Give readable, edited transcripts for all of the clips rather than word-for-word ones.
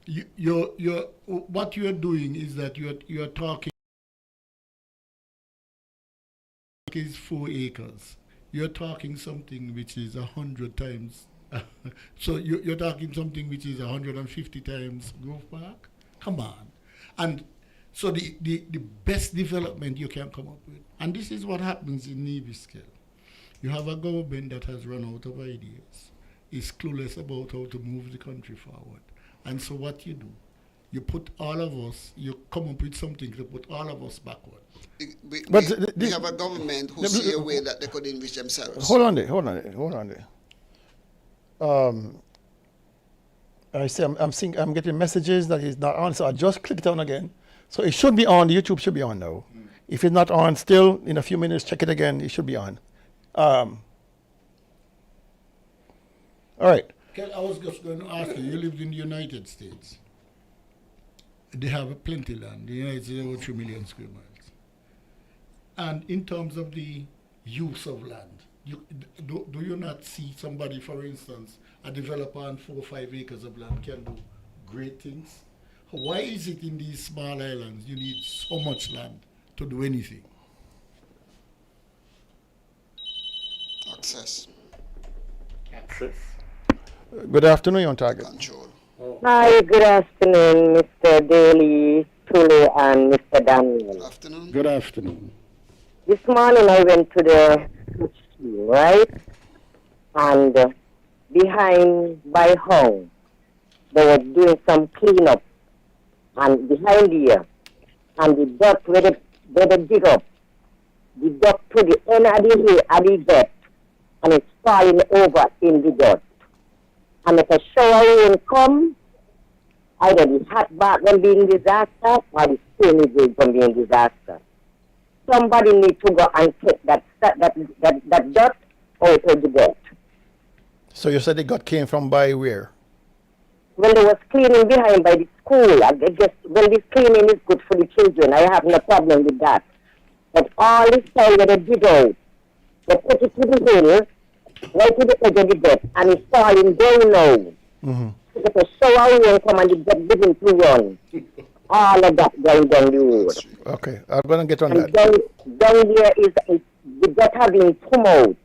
what you're doing is that you're talking is 4 acres. You're talking something which is 100 times. So you're talking something which is 150 times Grove Park. Come on, and so the best development you can come up with, and this is what happens in Navy scale. You have a government that has run out of ideas, is clueless about how to move the country forward. And so what you do, you put all of us, you come up with something to put all of us backward. We have a government who see a way that they could enrich themselves. Hold on there. I say I'm getting messages that he's not on, so I just clicked on again. So it should be on. The YouTube should be on now. If it's not on, still in a few minutes, check it again. It should be on. All right. I was just going to ask you. You lived in the United States. They have plenty of land. The United States over 3 million square miles. And in terms of the use of land, do you not see somebody, for instance, a developer on 4 or 5 acres of land can do great things? Why is it in these small islands you need so much land to do anything? Access. Good afternoon, on target. Control. Hi, good afternoon, Mr. Daly, Tule, and Mr. Daniel. Good afternoon. Good afternoon. This morning I went to the school, right? And behind by home, they were doing some cleanup. And behind here, and the duct where they dig up, the duct to the end of the dirt, and it's falling over in the dirt. And if a shower rain come, either the hot bath will be in disaster or the stormy will come in disaster. Somebody needs to go and take that dirt out of the dirt. So you said the gut came from by where? When they was cleaning behind by the school, I guess when this cleaning is good for the children, I have no problem with that. But all this time that they dig out, they put it to the hill, right to the edge of the dirt, and it's falling down now. Mm-hmm. So if a shower rain come and the dirt begin to run, all of that going down the road. Okay, I'm going to get on And that. down there is the dirt have been come out,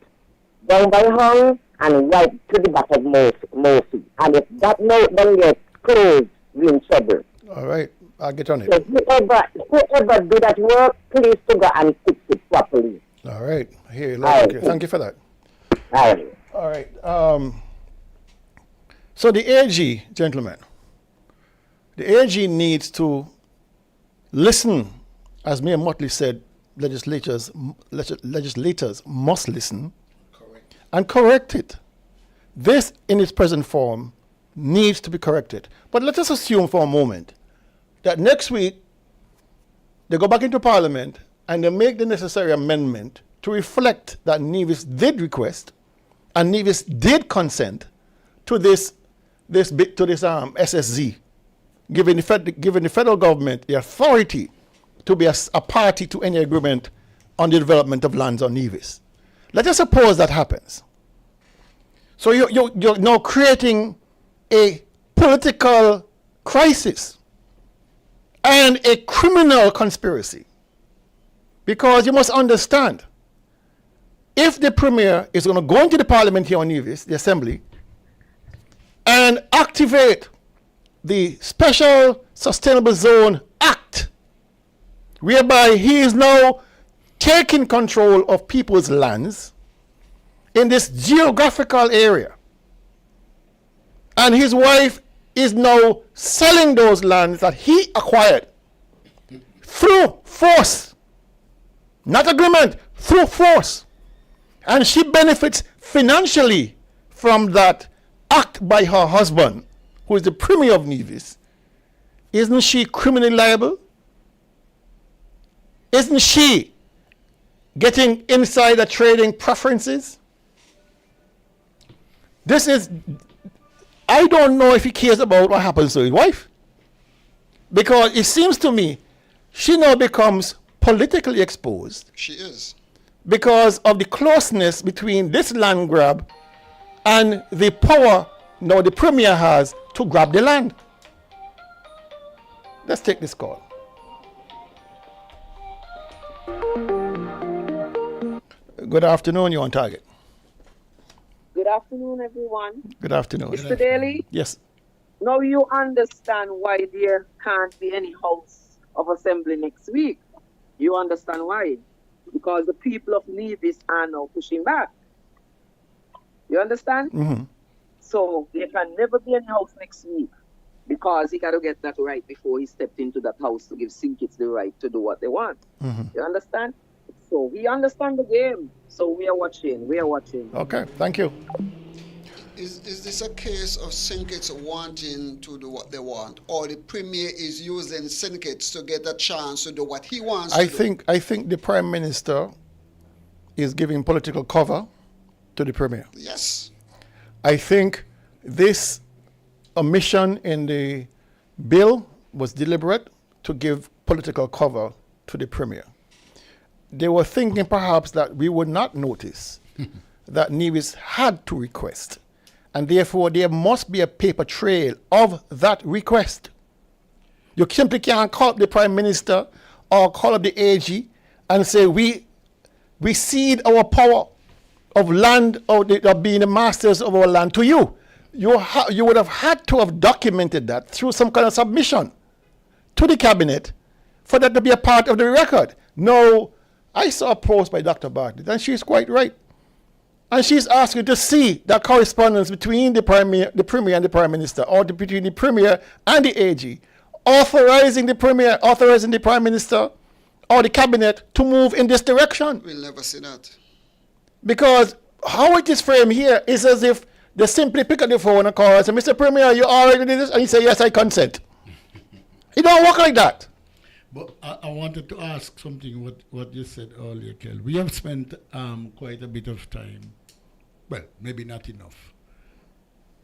down by home and right to the back of Mosi. And if that note down there closed, we're in trouble. All right, I'll get on it. So whoever do that work, please to go and fix it properly. All right, here, Right. okay. Thank you for that. Right. All right. So the AG, gentlemen, the AG needs to listen, as Mayor Motley said. Legislators must listen and correct it. This, in its present form, needs to be corrected. But let us assume for a moment that next week they go back into Parliament and they make the necessary amendment to reflect that Nevis did request and Nevis did consent to this SSZ, giving the federal government the authority to be a party to any agreement on the development of lands on Nevis. Let us suppose that happens. So you're now creating a political crisis and a criminal conspiracy. Because you must understand, if the Premier is going to go into the Parliament here on Nevis, the Assembly, and activate the Special Sustainable Zone Act, whereby he is now taking control of people's lands in this geographical area, and his wife is now selling those lands that he acquired through force, not agreement, through force, and she benefits financially from that act by her husband, who is the Premier of Nevis. Isn't she criminally liable? Isn't she getting insider trading preferences? I don't know if he cares about what happens to his wife. Because it seems to me, she now becomes politically exposed. She is. Because of the closeness between this land grab and the power now the Premier has to grab the land. Let's take this call. Good afternoon, you're on target. Good afternoon, everyone. Good afternoon. Mr. Daly, Yes. now you understand why there can't be any House of Assembly next week. You understand why? Because the people of Nevis are now pushing back. You understand? Mm-hmm. So there can never be any House next week because he got to get that right before he stepped into that House to give Sinkids the right to do what they want. Mm-hmm. You understand? So we understand the game. So we are watching. We are watching. Okay, thank you. Is this a case of syndicates wanting to do what they want, or the Premier is using syndicates to get a chance to do what he wants to do? I think the Prime Minister is giving political cover to the Premier. Yes. I think this omission in the bill was deliberate to give political cover to the Premier. They were thinking perhaps that we would not notice that Nevis had to request, and therefore there must be a paper trail of that request. You simply can't call up the Prime Minister or call up the AG and say we cede our power of land of being the masters of our land to you. You would have had to have documented that through some kind of submission to the cabinet for that to be a part of the record. No, I saw a post by Dr. Bartlett, and she's quite right. And she's asking to see that correspondence between the Premier and the Prime Minister, or between the Premier and the AG, authorizing the Premier, authorizing the Prime Minister, or the cabinet to move in this direction. We'll never see that. Because how it is framed here is as if they simply pick up the phone and call and say, Mr. Premier, you all right with this? And he say, yes, I consent. It don't work like that. But I wanted to ask something what you said earlier, Kel. We have spent quite a bit of time, well, maybe not enough,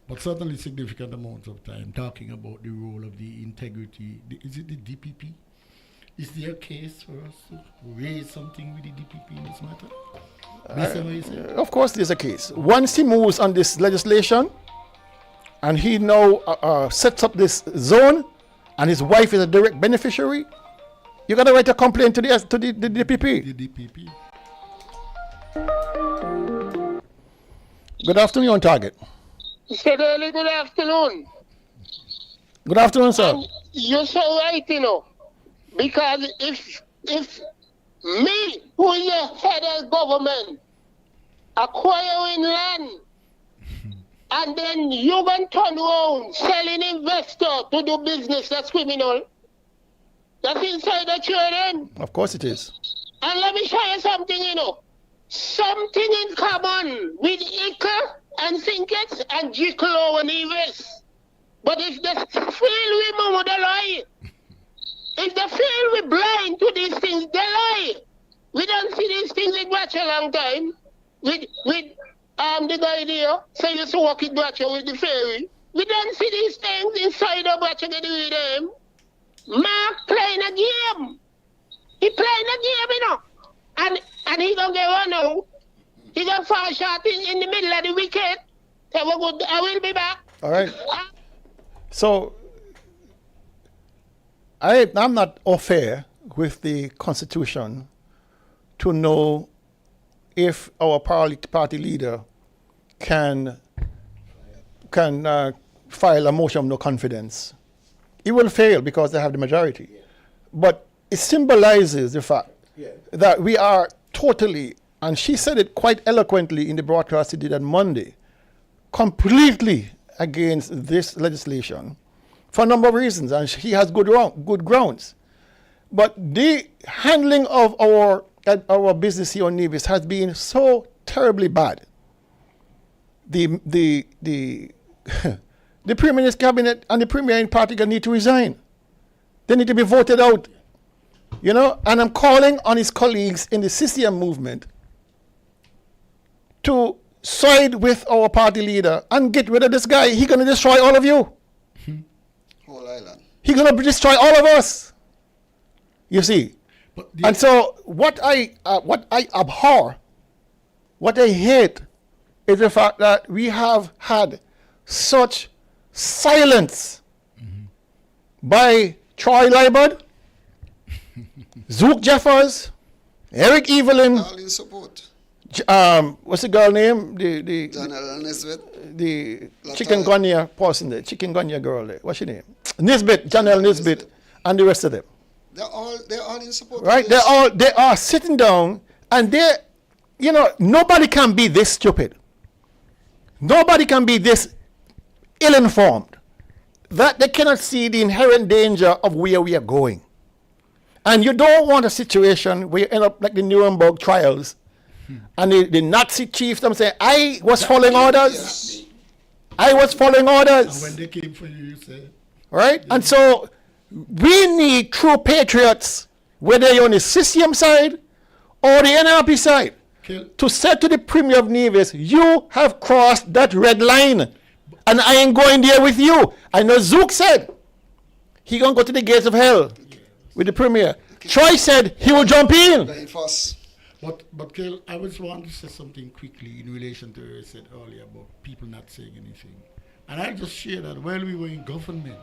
but certainly significant amounts of time talking about the role of the integrity. Is it the DPP? Is there a case for us to raise something with the DPP in this matter? Of course there's a case. Once he moves on this legislation and he now sets up this zone and his wife is a direct beneficiary, you got to write a complaint to the DPP. The DPP. Good afternoon, you're on target. Mr. Daly, good afternoon. Good afternoon, sir. You're so right, you know, because if me, who is the head of government, acquiring land, and then you can turn around selling investor to do business, that's criminal. That's inside the children. Of course it is. And let me show you something, you know. Something in common with Ica and Sinkets and Jiklo and Nevis. But if the field we move the lie, if the field we blind to these things, they lie. We don't see these things in Batch a long time. With the guy there, say you to walk in Batch with the ferry. We don't see these things inside the Batch and with them. Mark playing a game. He playing a game, you know. And he gonna get run out. He gonna fall short in the middle of the wicket. I will be back. All right. So I'm not au fait with the Constitution to know if our party leader can file a motion of no confidence. It will fail because they have the majority. But it symbolizes the fact that we are totally, and she said it quite eloquently in the broadcast she did on Monday, completely against this legislation for a number of reasons, and he has good grounds. But the handling of our business here on Nevis has been so terribly bad. The Prime Minister's cabinet and the Premier in particular need to resign. They need to be voted out. You know, and I'm calling on his colleagues in the CCM movement to side with our party leader and get rid of this guy. He's going to destroy all of you. Whole island. He's going to destroy all of us. You see. And so what I abhor, what I hate, is the fact that we have had such silence by Troy Liebert, Zook Jeffers, Eric Evelyn, All in support. what's the girl name? The Janelle Nesbitt. the Latoya. chicken gunya person there, chicken gunya girl there. What's her name? Nisbet, Janelle Nisbet, Nisbet. and the rest of them. They're all in support. of Right? this. They are sitting down, and nobody can be this stupid. Nobody can be this ill-informed that they cannot see the inherent danger of where we are going. And you don't want a situation where you end up like the Nuremberg trials, and the Nazi chiefs them say, I was following orders. Yes. I was following And orders. when they came for you, you said, Right? And so we need true patriots, whether you're on the CCM side or the NRP side, kill. to say to the Premier of Nevis, you have crossed that red line, and I ain't going there with you. I know Zook said he gonna go to the gates of hell with the Premier. Troy said he will jump in. Going first. But Kel, I was wanting to say something quickly in relation to what you said earlier about people not saying anything. And I just share that while we were in government,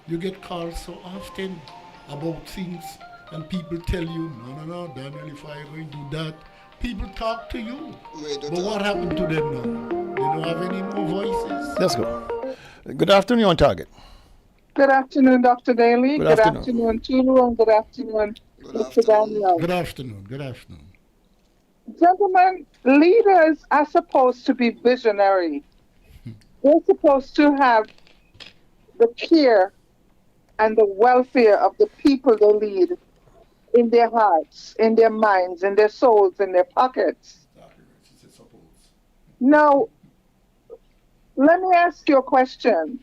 you get calls so often about things, and people tell you, no, Daniel, if I going to do that, people talk to you. But what happened to them now? They don't have any more voices. Let's go. Good afternoon, on target. Good afternoon, Dr. Daly. Good Good afternoon. afternoon, Tulu, and good afternoon, Good Mr. afternoon. Daniel. Good afternoon. Good afternoon. Gentlemen, leaders are supposed to be visionary. They're supposed to have the care and the welfare of the people they lead in their hearts, in their minds, in their souls, in their pockets. Now, let me ask you a question.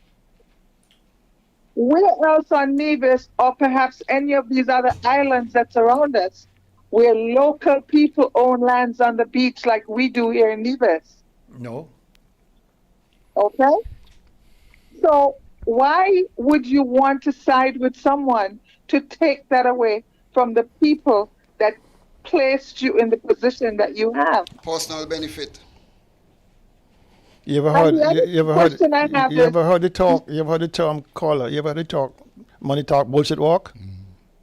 Where else on Nevis, or perhaps any of these other islands that surround us, where local people own lands on the beach like we do here in Nevis? No. Okay? So why would you want to side with someone to take that away from the people that placed you in the position that you have? Personal benefit. You ever And heard? the other You ever heard? question I have You is- ever heard the talk? You ever heard the term caller? You ever heard the talk? Money talk, bullshit walk.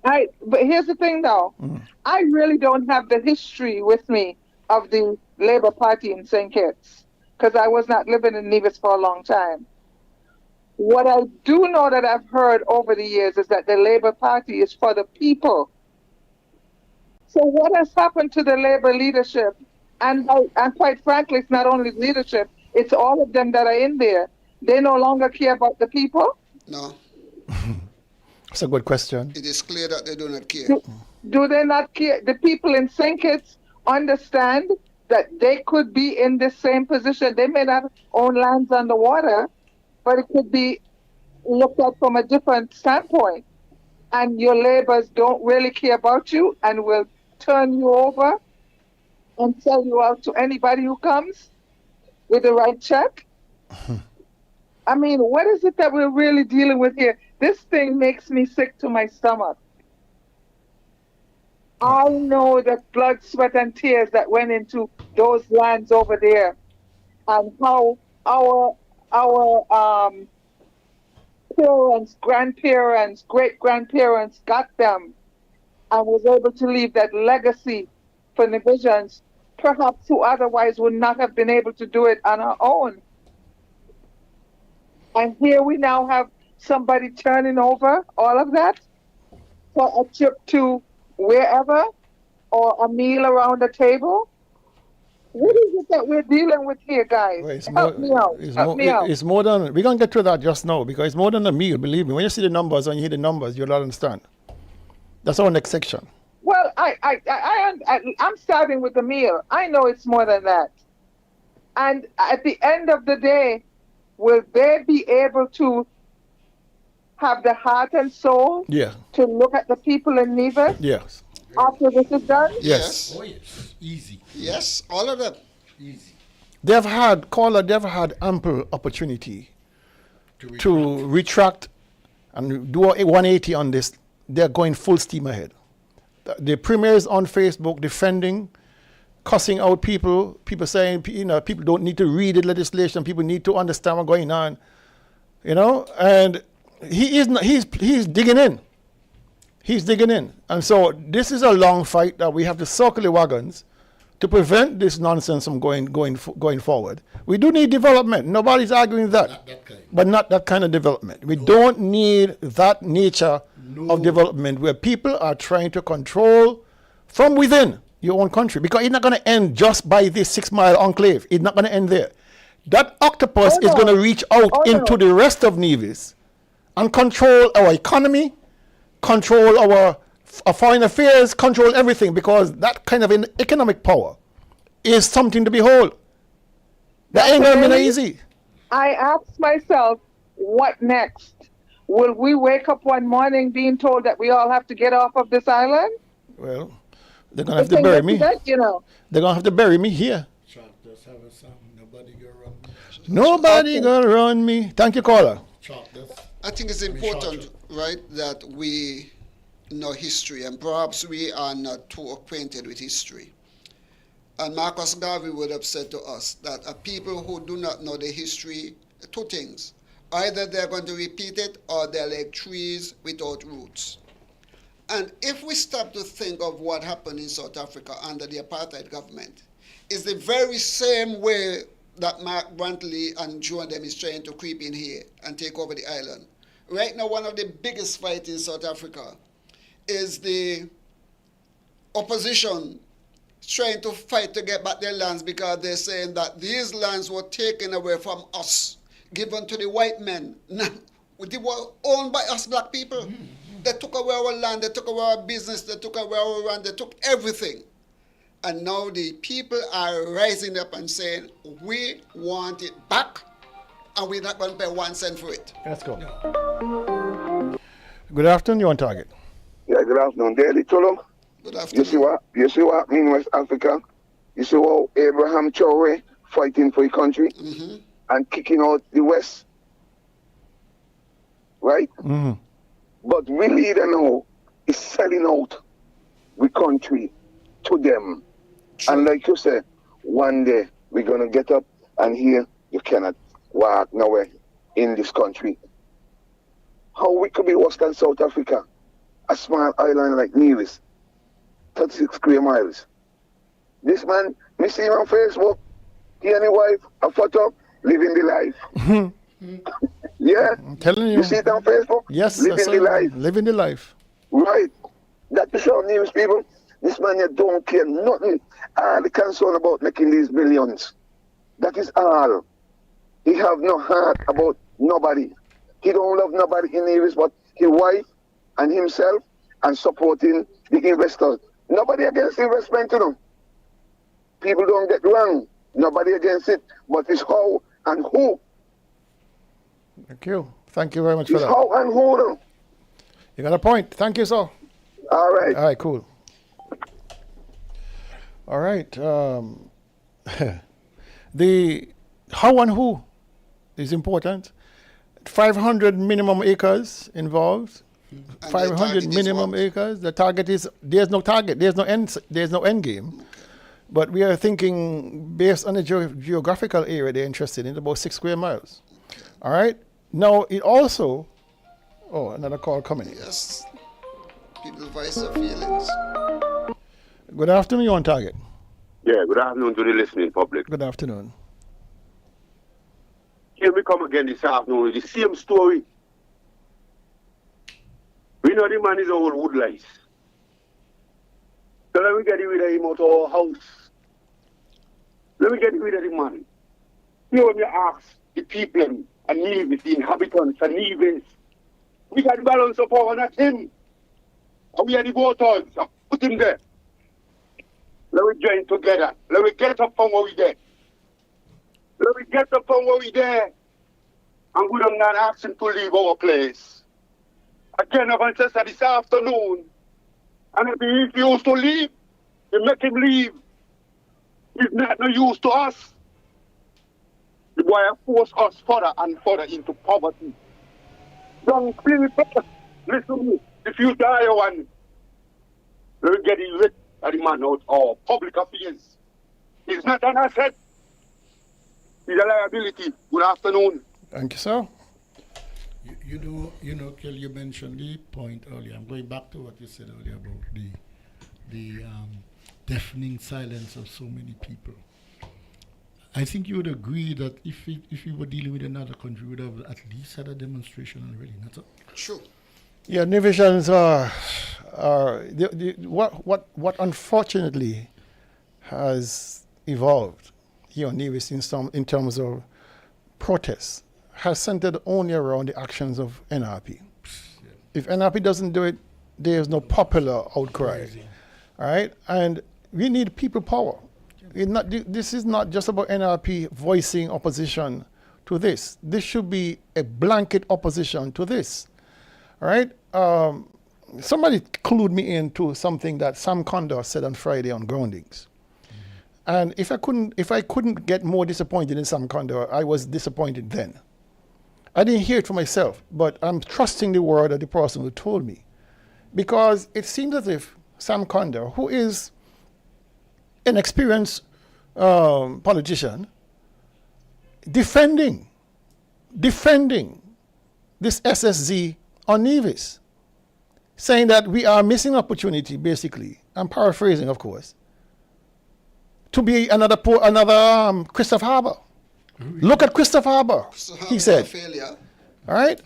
But here's the thing though, I really don't have the history with me of the Labour Party in St. Kitts, because I was not living in Nevis for a long time. What I do know that I've heard over the years is that the Labour Party is for the people. So what has happened to the Labour leadership? And quite frankly, it's not only leadership, it's all of them that are in there. They no longer care about the people. No, That's a good question. it is clear that they do not care. Do they not care? The people in St. Kitts understand that they could be in the same position. They may not own lands on the water, but it could be looked at from a different standpoint. And your laborers don't really care about you and will turn you over and sell you out to anybody who comes with the right check. I mean, what is it that we're really dealing with here? This thing makes me sick to my stomach. I know the blood, sweat, and tears that went into those lands over there, and how our parents, grandparents, great-grandparents got them and was able to leave that legacy for Nevisians, perhaps who otherwise would not have been able to do it on our own. And here we now have somebody turning over all of that for a trip to wherever or a meal around the table. What is it that we're dealing with here, guys? Well, Help me out. Help me out. It's more than, we're going to get to that just now, because it's more than a meal, believe me. When you see the numbers, when you hear the numbers, you'll understand. That's our next section. Well, I'm starting with the meal. I know it's more than that. And at the end of the day, will they be able to have the heart and soul Yeah. to look at the people in Nevis Yes. after this is done? Yes. Oh, yes. Easy. Yes, all of them. Easy. They've had ample opportunity to retract and do a 180 on this. They're going full steam ahead. The premier is on Facebook defending, cussing out people saying, people don't need to read the legislation, people need to understand what's going on, and he's digging in. He's digging in. And so this is a long fight that we have to circle the wagons to prevent this nonsense from going forward. We do need development. Nobody's arguing that. Not that kind. But not that kind of development. We don't need that nature of development where people are trying to control from within your own country. Because it's not going to end just by this 6 mile enclave. It's not going to end there. That octopus is going to reach out into the rest of Nevis and control our economy, control our foreign affairs, control everything, because that kind of an economic power is something to behold. That ain't going to be easy. I asked myself, what next? Will we wake up one morning being told that we all have to get off of this island? Well, they're going to have to bury me. That, you know. They're going to have to bury me here. Chuck, just have a song. Nobody gonna run me. Nobody going to run me. Thank you, caller. Chuck, that's, I think it's important, right, that we know history, and perhaps we are not too acquainted with history. And Marcus Garvey would have said to us that a people who do not know the history, two things. Either they're going to repeat it or they're like trees without roots. And if we stop to think of what happened in South Africa under the apartheid government, it's the very same way that Mark Brantley and Joe and them is trying to creep in here and take over the island. Right now, one of the biggest fights in South Africa is the opposition trying to fight to get back their lands because they're saying that these lands were taken away from us, given to the white men. They were owned by us black people. Mm-hmm. They took away our land, they took away our business, they took away our land, they took everything. And now the people are rising up and saying, we want it back, and we're not going to pay 1 cent for it. Let's go. Good afternoon, you're on target. Yeah, good afternoon. Daily Tulum. Good afternoon. You see what in West Africa? You see how Abraham Traore fighting for the country and kicking out the West? Right? Mm-hmm. But we leader now is selling out the country to them. True. And like you said, one day we're going to get up and here you cannot walk nowhere in this country. How we could be worse than South Africa? A small island like Nevis, 36 square miles. This man, me see him on Facebook, he and his wife, a photo, living the life. Yeah? I'm telling you. You see it on Facebook? Yes. Living the life. Living the life. Right. That to show Nevis people, this man here don't care nothing. All the concern about making these millions. That is all. He have no heart about nobody. He don't love nobody in Nevis but his wife and himself and supporting the investors. Nobody against investment, you know. People don't get wrong. Nobody against it, but it's how and who. Thank you. Thank you very much for It's that. how and who. Though. You got a point. Thank you, sir. All right. All right, cool. All right. The how and who is important. 500 minimum acres involved. And 500 minimum acres. The target is, there's no target. There's no end game. Okay. But we are thinking based on the geographical area they're interested in, about 6 square miles. Okay. All right. Now it also, another call coming in. Yes. People voice their feelings. Good afternoon, you're on target. Yeah, good afternoon to the listening public. Good afternoon. Here we come again this afternoon with the same story. We know the man is old wood lice. So let me get rid of him out of our house. Let me get rid of the man. You know when you ask the people and Nevis, the inhabitants and Nevis, we got the balance of power, not him. And we are the voters. Put him there. Let me join together. Let me get up from where we there. Let me get up from where we there. And we don't not ask him to leave our place. Again, I've said this afternoon. And if he refused to leave, we make him leave. He's not no use to us. The boy force us further and further into poverty. Young people, listen to me. If you die, one, we'll get rid of the man out of public affairs. He's not an asset. He's a liability. Good afternoon. Thank you, sir. Kel, you mentioned the point earlier. I'm going back to what you said earlier about the deafening silence of so many people. I think you would agree that if we were dealing with another country, we would have at least had a demonstration already. Not so? Sure. Yeah, divisions are what unfortunately has evolved here on Nevis in terms of protests has centered only around the actions of NRP. If NRP doesn't do it, there is no popular outcry. Crazy. All right? And we need people power. This is not just about NRP voicing opposition to this. This should be a blanket opposition to this. All right? Somebody clued me into something that Sam Condor said on Friday on Groundings. And if I couldn't get more disappointed in Sam Condor, I was disappointed then. I didn't hear it for myself, but I'm trusting the word of the person who told me. Because it seems as if Sam Condor, who is an experienced politician, defending this SSZ on Nevis, saying that we are missing opportunity, basically, I'm paraphrasing, of course, to be another Christopher Harbour. Look at Christopher Harbour, he said. Failure. All right?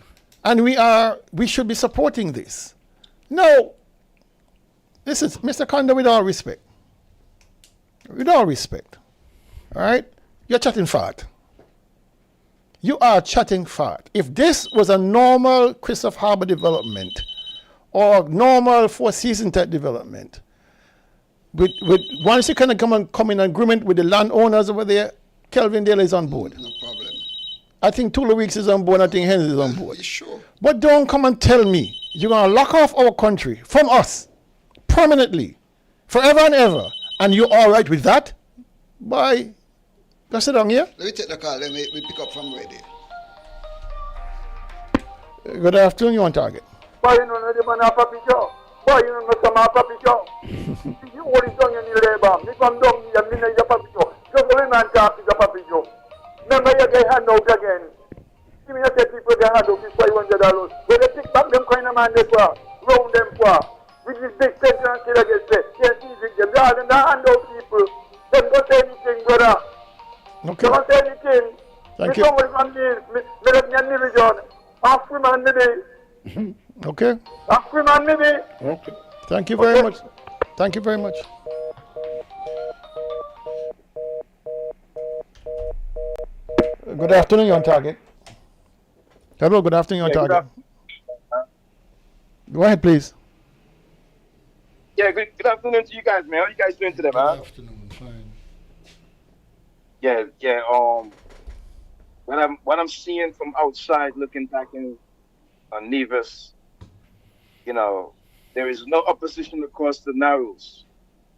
And we should be supporting this. No. This is, Mr. Condor, with all respect. With all respect. All right? You're chatting fart. You are chatting fart. If this was a normal Christopher Harbour development or normal Four Seasons type development, with once you kind of come in agreement with the landowners over there, Kelvin Dale is on board. No problem. I think Tula Weeks is on board. I think Henry is on board. Sure. But don't come and tell me you're going to lock off our country from us permanently, forever and ever, and you're all right with that? Bye. Go sit down here. Let me take the call. Let me pick up from ready. Good afternoon. You on target? Boy, you know, the man have a picture. Boy, you know, some have a picture. You hold it on your labor. Me come down here, me know you have a picture. Just go in and talk to the picture. Remember, you get hand out again. Give me a say people get hand out with $500. When they pick back them kind of man, they for round them for. With this big tension and killer get say, can't easy them. Rather than the hand out people. Don't go say anything, brother. Okay. Don't say anything. Thank me you. somebody from this. Me let me a division. Ask him and maybe. Okay. Ask him and maybe. Okay. Thank you very much. Thank you very much. Good afternoon, you're on target. Hello, good afternoon, you're on target. Go ahead, please. Yeah, good afternoon to you guys, man. How you guys doing today, man? Good afternoon, fine. Yeah. What I'm seeing from outside, looking back in on Nevis, you know, there is no opposition across the Narrows.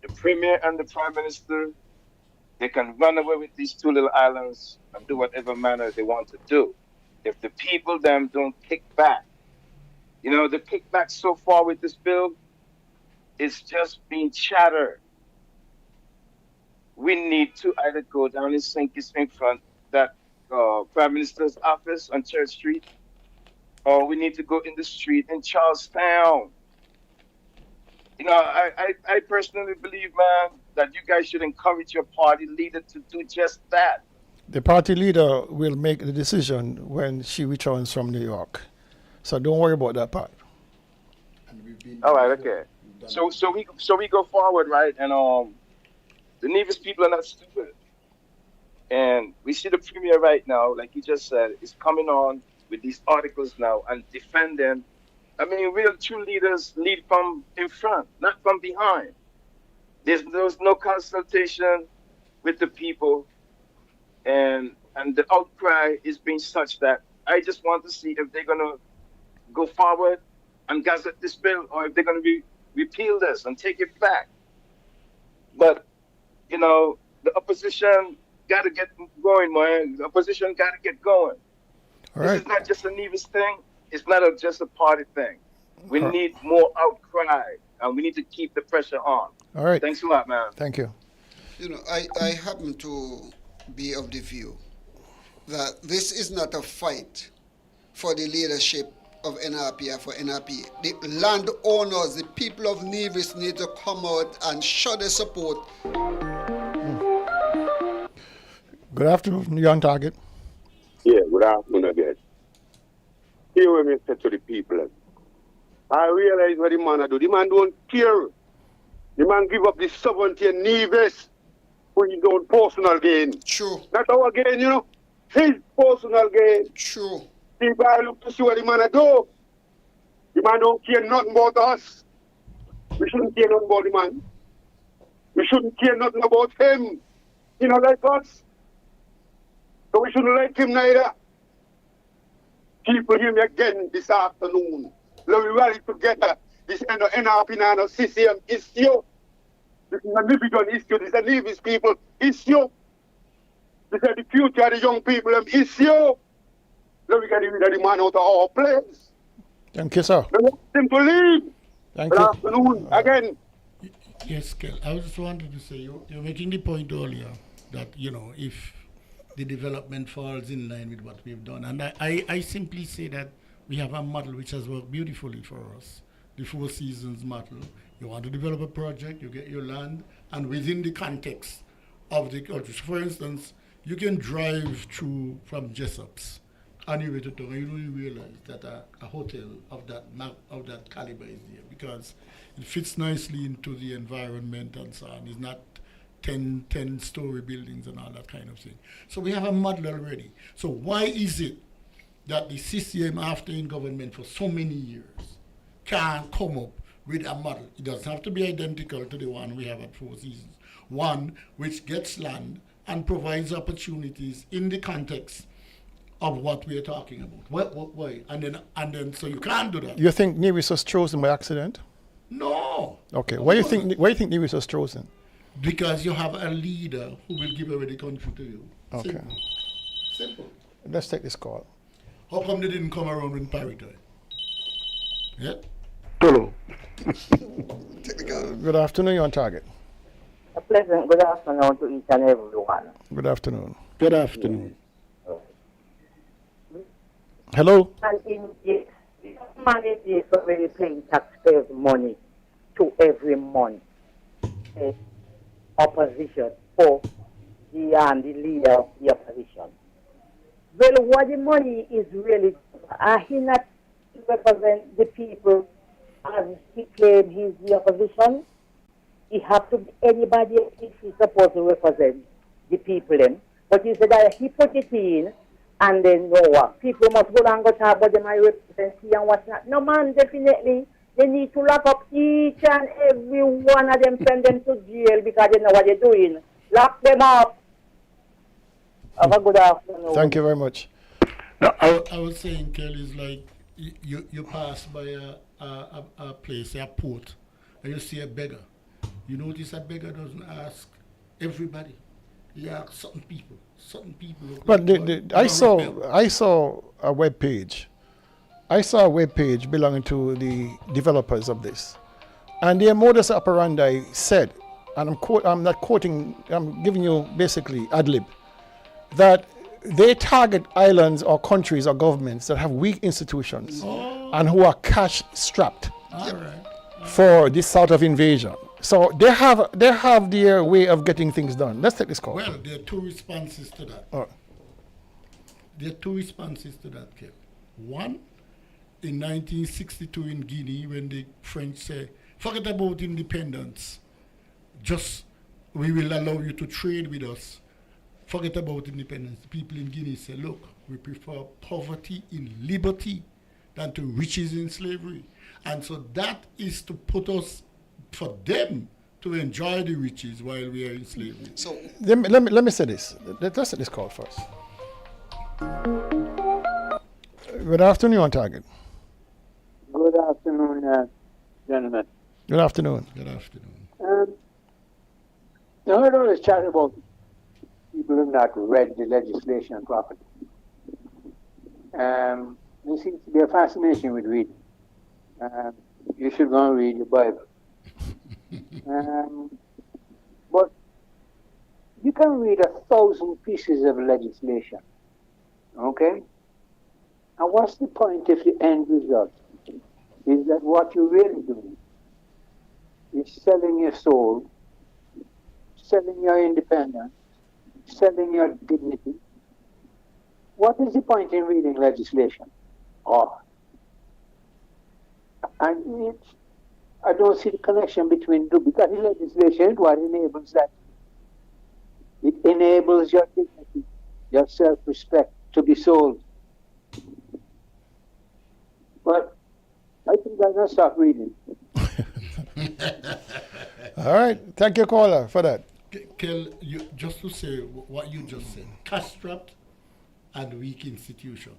The Premier and the Prime Minister, they can run away with these two little islands and do whatever manner they want to do. If the people them don't kick back, you know, the kickback so far with this bill is just being chatter. We need to either go down in Sinkis in front that Prime Minister's office on Church Street, or we need to go in the street in Charlestown. You know, I personally believe, man, that you guys should encourage your party leader to do just that. The party leader will make the decision when she returns from New York. So don't worry about that part. All right, okay. So we go forward, right? And the Nevis people are not stupid. And we see the Premier right now, like you just said, is coming on with these articles now and defending. I mean, real true leaders lead from in front, not from behind. There's no consultation with the people, and the outcry is being such that I just want to see if they're gonna go forward and gazette this bill, or if they're gonna repeal this and take it back. But you know, the opposition got to get going, man. The opposition got to get going. All right. This is not just a Nevis thing. It's not just a party thing. We All right. need more outcry, and we need to keep the pressure on. All right. Thanks a lot, man. Thank you. You know, I happen to be of the view that this is not a fight for the leadership of NRP and for NRP. The landowners, the people of Nevis need to come out and show their support. Good afternoon. You're on target. Yeah, good afternoon again. Here what me say to the people. I realize what the man do. The man don't care. The man give up the sovereignty and Nevis for his own personal gain. True. Not our gain, you know. His personal gain. True. People I look to see what the man do. The man don't care nothing about us. We shouldn't care nothing about the man. We shouldn't care nothing about him. He not like us. So we shouldn't like him neither. People hear me again this afternoon. Let me rally together. This NRP and CCM issue. This is a Libyan issue. This is a Nevis people issue. This is the future of the young people issue. Let me get rid of the man out of our place. Thank you, sir. We want him to leave. Thank Good you. afternoon again. Yes, Kel. I just wanted to say, you're making the point earlier that, if the development falls in line with what we've done. And I simply say that we have a model which has worked beautifully for us. The Four Seasons model. You want to develop a project, you get your land, and within the context of the culture. For instance, you can drive through from Jessop's and you to town, you don't even realize that a hotel of that caliber is there because it fits nicely into the environment and so on. It's not 10-story buildings and all that kind of thing. So we have a model already. So why is it that the CCM, after in government for so many years, can't come up with a model? It doesn't have to be identical to the one we have at Four Seasons. One which gets land and provides opportunities in the context of what we're talking about. Why? And then so you can't do that. You think Nevis was chosen by accident? No. Okay. Why do you think Nevis was chosen? Because you have a leader who will give away the country to you. Okay. Simple. Let's take this call. How come they didn't come around in parity? Yeah? Hello. Good afternoon. You're on target. A pleasant good afternoon to each and everyone. Good afternoon. Good afternoon. Hello? And in yes, money is already paying taxpayers' money to every month. Opposition for the leader of the opposition. Well, what the money is really, he not represent the people as he claims he's the opposition. He have to be anybody if he's supposed to represent the people in. But he said that he put it in and then no what. People must go and go talk about them I represent and what's not. No man, definitely. They need to lock up each and every one of them, send them to jail because they know what they're doing. Lock them up. Have a good afternoon. Thank you very much. I was saying, Kelly, is like you pass by a place, a port, and you see a beggar. You notice a beggar doesn't ask everybody. He asks certain people. But I saw a web page. I saw a web page belonging to the developers of this, and their modus operandi said, and I'm not quoting, I'm giving you basically ad lib, that they target islands or countries or governments that have weak institutions and who are cash strapped for this sort of invasion. So they have their way of getting things done. Let's take this call. Well, there are two responses to that. There are two responses to that, Kev. One, in 1962 in Guinea, when the French say, forget about independence, just we will allow you to trade with us. Forget about independence. The people in Guinea say, look, we prefer poverty in liberty than to riches in slavery. And so that is to put us, for them to enjoy the riches while we are in slavery. So let me say this. Let's take this call first. Good afternoon, on target. Good afternoon, gentlemen. Good afternoon. Good afternoon. I heard all this chat about people who have not read the legislation properly. There seems to be a fascination with reading. You should go and read your Bible. But you can read 1,000 pieces of legislation, okay? And what's the point if the end result is that what you're really doing is selling your soul, selling your independence, selling your dignity? What is the point in reading legislation? Oh, and I don't see the connection between the two, because the legislation is what enables that. It enables your dignity, your self-respect to be sold. But I think I'm going to stop reading. All right. Thank you, caller, for that. Kel, just to say what you just said, cash-strapped and weak institutions.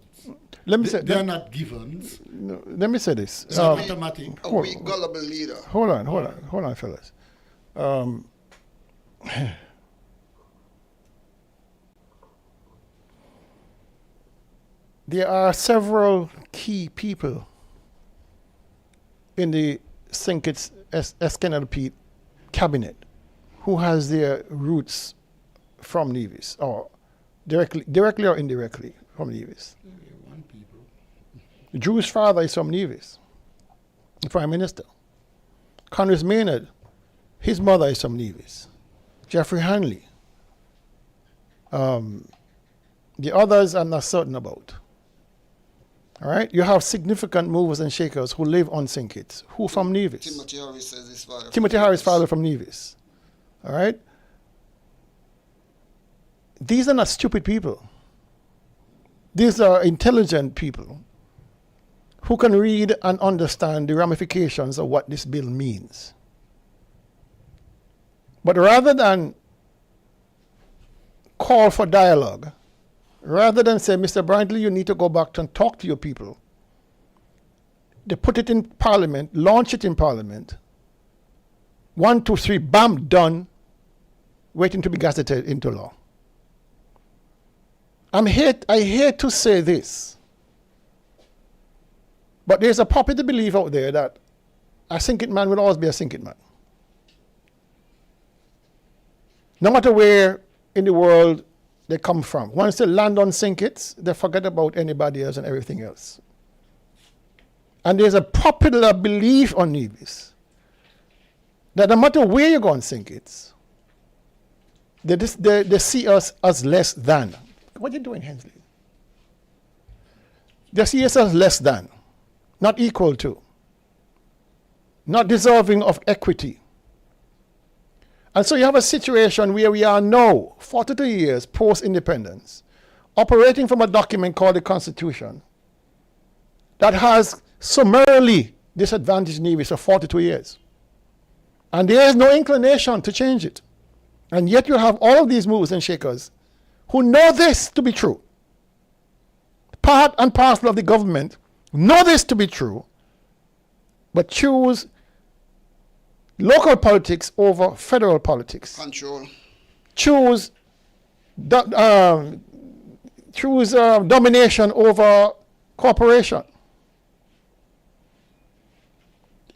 Let me say They're not givens. No, let me say this. It's not automatic. A weak, gullible leader. Hold on, fellas. There are several key people in the Sinkits SNLP cabinet who has their roots from Nevis, or directly or indirectly from Nevis. The Jewish father is from Nevis, the Prime Minister. Congress Maynard, his mother is from Nevis. Jeffrey Hanley. The others I'm not certain about. All right? You have significant movers and shakers who live on Sinkits, who from Nevis. Timothy Harris says his father. Timothy Harris' father from Nevis. All right? These are not stupid people. These are intelligent people who can read and understand the ramifications of what this bill means. But rather than call for dialogue, rather than say, Mr. Brantley, you need to go back and talk to your people, they put it in Parliament, launch it in Parliament, 1, 2, 3, bam, done, waiting to be gazetted into law. I hate to say this, but there's a popular belief out there that a Sinkit man will always be a Sinkit man. No matter where in the world they come from. Once they land on Sinkits, they forget about anybody else and everything else. And there's a popular belief on Nevis that no matter where you go on Sinkits, they see us as less than. What are you doing, Hensley? They see us as less than, not equal to, not deserving of equity. And so you have a situation where we are now, 42 years post-independence, operating from a document called the Constitution that has summarily disadvantaged Nevis for 42 years. And there is no inclination to change it. And yet you have all of these movers and shakers who know this to be true. Part and parcel of the government know this to be true, but choose local politics over federal politics. Control. Choose domination over cooperation.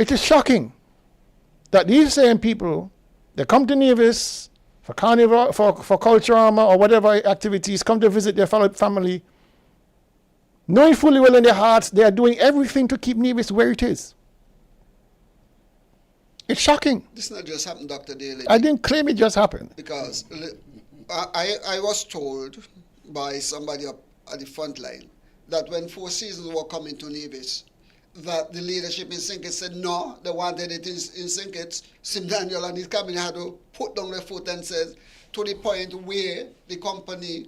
It is shocking that these same people, they come to Nevis for carnival, for Culturama or whatever activities, come to visit their fellow family, knowing fully well in their hearts they are doing everything to keep Nevis where it is. It's shocking. This not just happened, Dr. Daly. I didn't claim it just happened. Because I was told by somebody up at the front line that when Four Seasons were coming to Nevis, that the leadership in Sinkit said no, they wanted it in Sinkit. Sim Daniel and his cabinet had to put down their foot and says, to the point where the company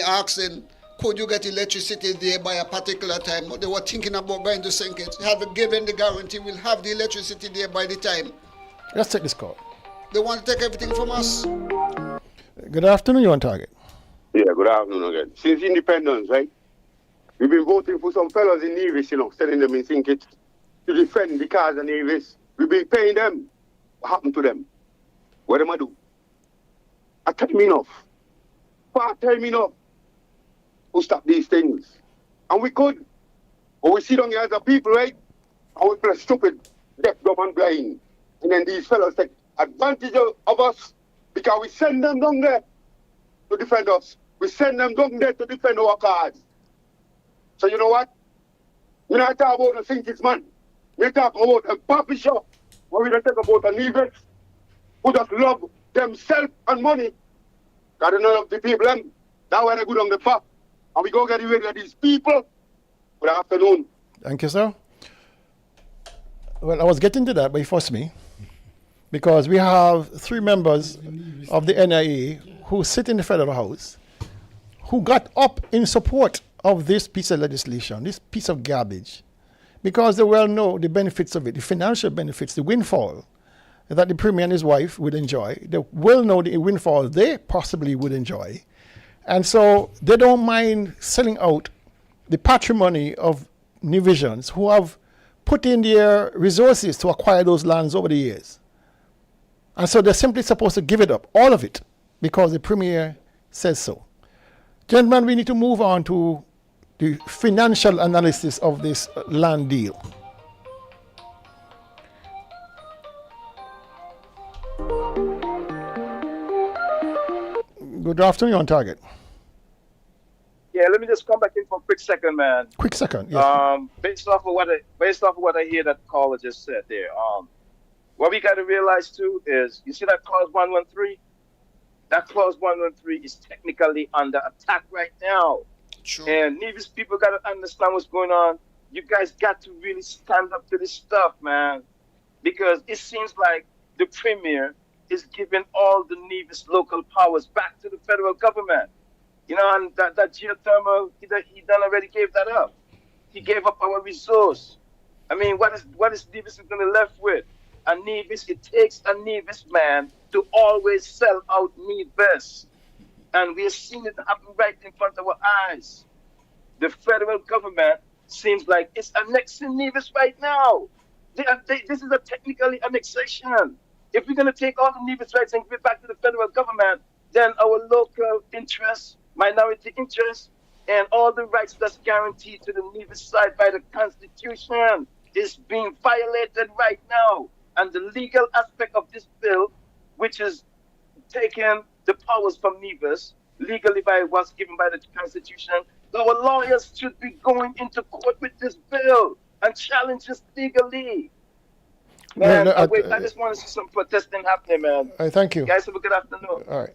asking, could you get electricity there by a particular time? They were thinking about going to Sinkit. Have given the guarantee we'll have the electricity there by the time. Let's take this call. They want to take everything from us. Good afternoon, you're on target. Yeah, good afternoon again. Since independence, right? We've been voting for some fellows in Nevis, sending them in Sinkit to defend the cause of Nevis. We've been paying them. What happened to them? What am I do? I tell me enough. Part-time enough. Who stop these things? And we could. But we sit down here as a people, right? And we play stupid, deaf, dumb, and blind. And then these fellows take advantage of us because we send them down there to defend us. We send them down there to defend our cause. So you know what? When I talk about the thinkers, man, we talk about a coffee shop, where we don't talk about the neighbors who just love themselves and money. Got to know of the people, and that's why they go down the path. And we go get rid of these people. Good afternoon. Thank you, sir. Well, I was getting to that, but you forced me. Because we have 3 members of the NIA who sit in the Federal House, who got up in support of this piece of legislation, this piece of garbage, because they well know the benefits of it, the financial benefits, the windfall that the Premier and his wife would enjoy. They well know the windfall they possibly would enjoy. And so they don't mind selling out the patrimony of Nivisions who have put in their resources to acquire those lands over the years. And so they're simply supposed to give it up, all of it, because the Premier says so. Gentlemen, we need to move on to the financial analysis of this land deal. Good afternoon, on target. Yeah, let me just come back in for a quick second, man. Quick second, yes. Based off of what I hear that caller just said there, what we got to realize too is, you see that clause 113? That clause 113 is technically under attack right now. True. And Nevis people got to understand what's going on. You guys got to really stand up to this stuff, man. Because it seems like the Premier is giving all the Nevis local powers back to the federal government. You know, and that geothermal, he done already gave that up. He gave up our resource. I mean, what is Nevis going to left with? A Nevis, it takes a Nevis man to always sell out Nevis. And we're seeing it happen right in front of our eyes. The federal government seems like it's annexing Nevis right now. This is a technically annexation. If we're going to take all the Nevis rights and give it back to the federal government, then our local interests, minority interests, and all the rights that's guaranteed to the Nevis side by the Constitution is being violated right now. And the legal aspect of this bill, which is taking the powers from Nevis, legally by what's given by the Constitution, our lawyers should be going into court with this bill and challenge this legally. Man, I just want to see some protesting happening, man. Thank you. Guys, have a good afternoon. All right.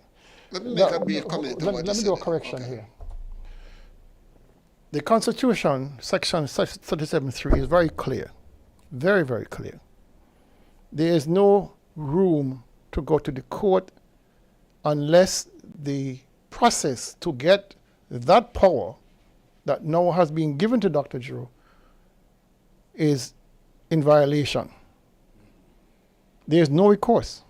Let me make a brief comment. Let me do a correction here. The Constitution, section 37.3, is very clear. Very, very clear. There is no room to go to the court unless the process to get that power that now has been given to Dr. Drew is in violation. There is no recourse.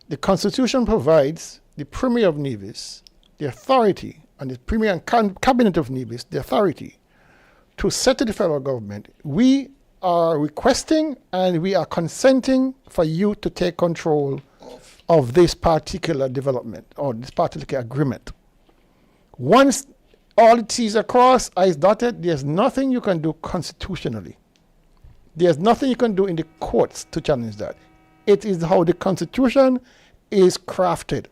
The Constitution provides the Premier of Nevis the authority, and the Premier and Cabinet of Nevis the authority to say to the federal government, we are requesting and we are consenting for you to take control of this particular development or this particular agreement. Once all the T's are crossed, I's dotted, there's nothing you can do constitutionally. There's nothing you can do in the courts to challenge that. It is how the Constitution is crafted.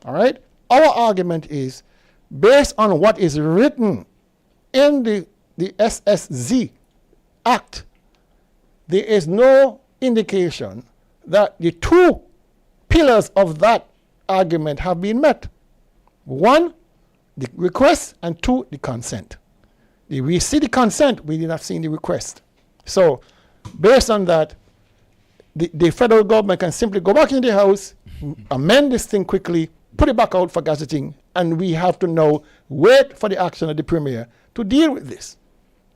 All right? Our argument is based on what is written in the SSZ Act. There is no indication that the 2 pillars of that argument have been met. 1, the request, and 2, the consent. We see the consent, we did not see the request. So, based on that, the federal government can simply go back in the House, amend this thing quickly, put it back out for gazetting, and we have to now wait for the action of the Premier to deal with this.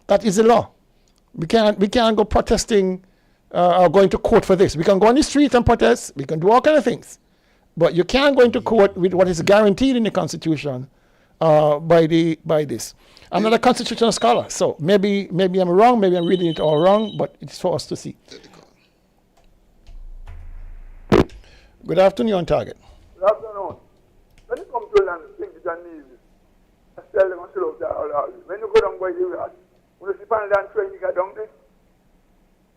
That is the law. We can't go protesting or going to court for this. We can go on the street and protest. We can do all kinds of things. But you can't go into court with what is guaranteed in the Constitution by this. I'm not a constitutional scholar, so maybe I'm wrong, maybe I'm reading it all wrong, but it's for us to see. Good afternoon, on target. Good afternoon. When you come to land, think it's an easy. I tell them I should have that. When you go down by the road, when you see pan down train, you get down there.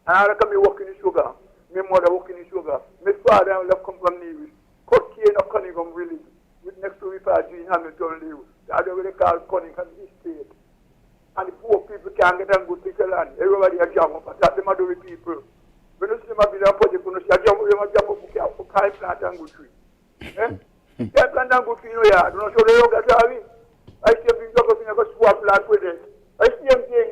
And I come here working in sugar. My mother working in sugar. My father left come from Nevis. Cut cane of Cunningham village. With next to River G in Hamilton Live. The other way they call Cunningham Estate. and the poor people can't get a good piece of land. Everybody a jam up, that's the matter with people. When you see them build a project, you see a jam up for can't plant and good tree. Can't plant and good tree in your yard. You know, so they don't get it. I see a big dog of a swap land with it. I see them thing.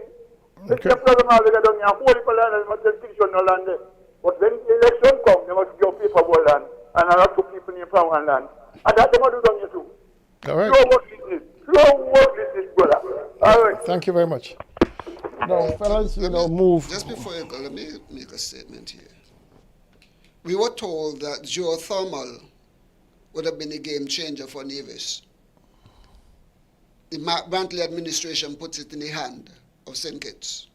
I see a problem how they get on here. 40 people land and must have no land there. But when the election comes, they must give people for land. And a lot of people in from one land. And that's what we do here too. All right. Slow work this, brother. All right. Thank you very much. Now, fellas, move. Just before you go, let me make a statement here. We were told that geothermal would have been a game changer for Nevis. The Mark Brantley administration puts it in the hand of St. Kitts.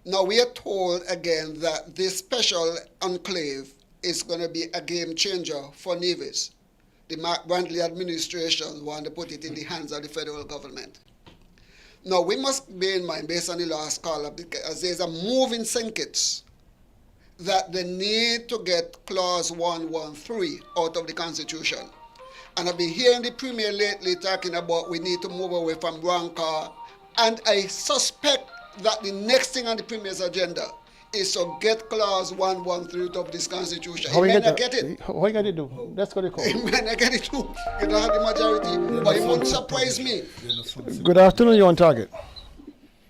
Now we are told again that this special enclave is going to be a game changer for Nevis. The Mark Brantley administration want to put it in the hands of the federal government. Now we must bear in mind, based on the last call, because there's a move in St. Kitts that they need to get clause 113 out of the Constitution. And I've been hearing the Premier lately talking about we need to move away from rancor, and I suspect that the next thing on the Premier's agenda is to get clause 113 out of this Constitution. He may not get it. How are you going to do? Let's go to call. He may not get it too. You don't have the majority, but it won't surprise me. Good afternoon, you're on target.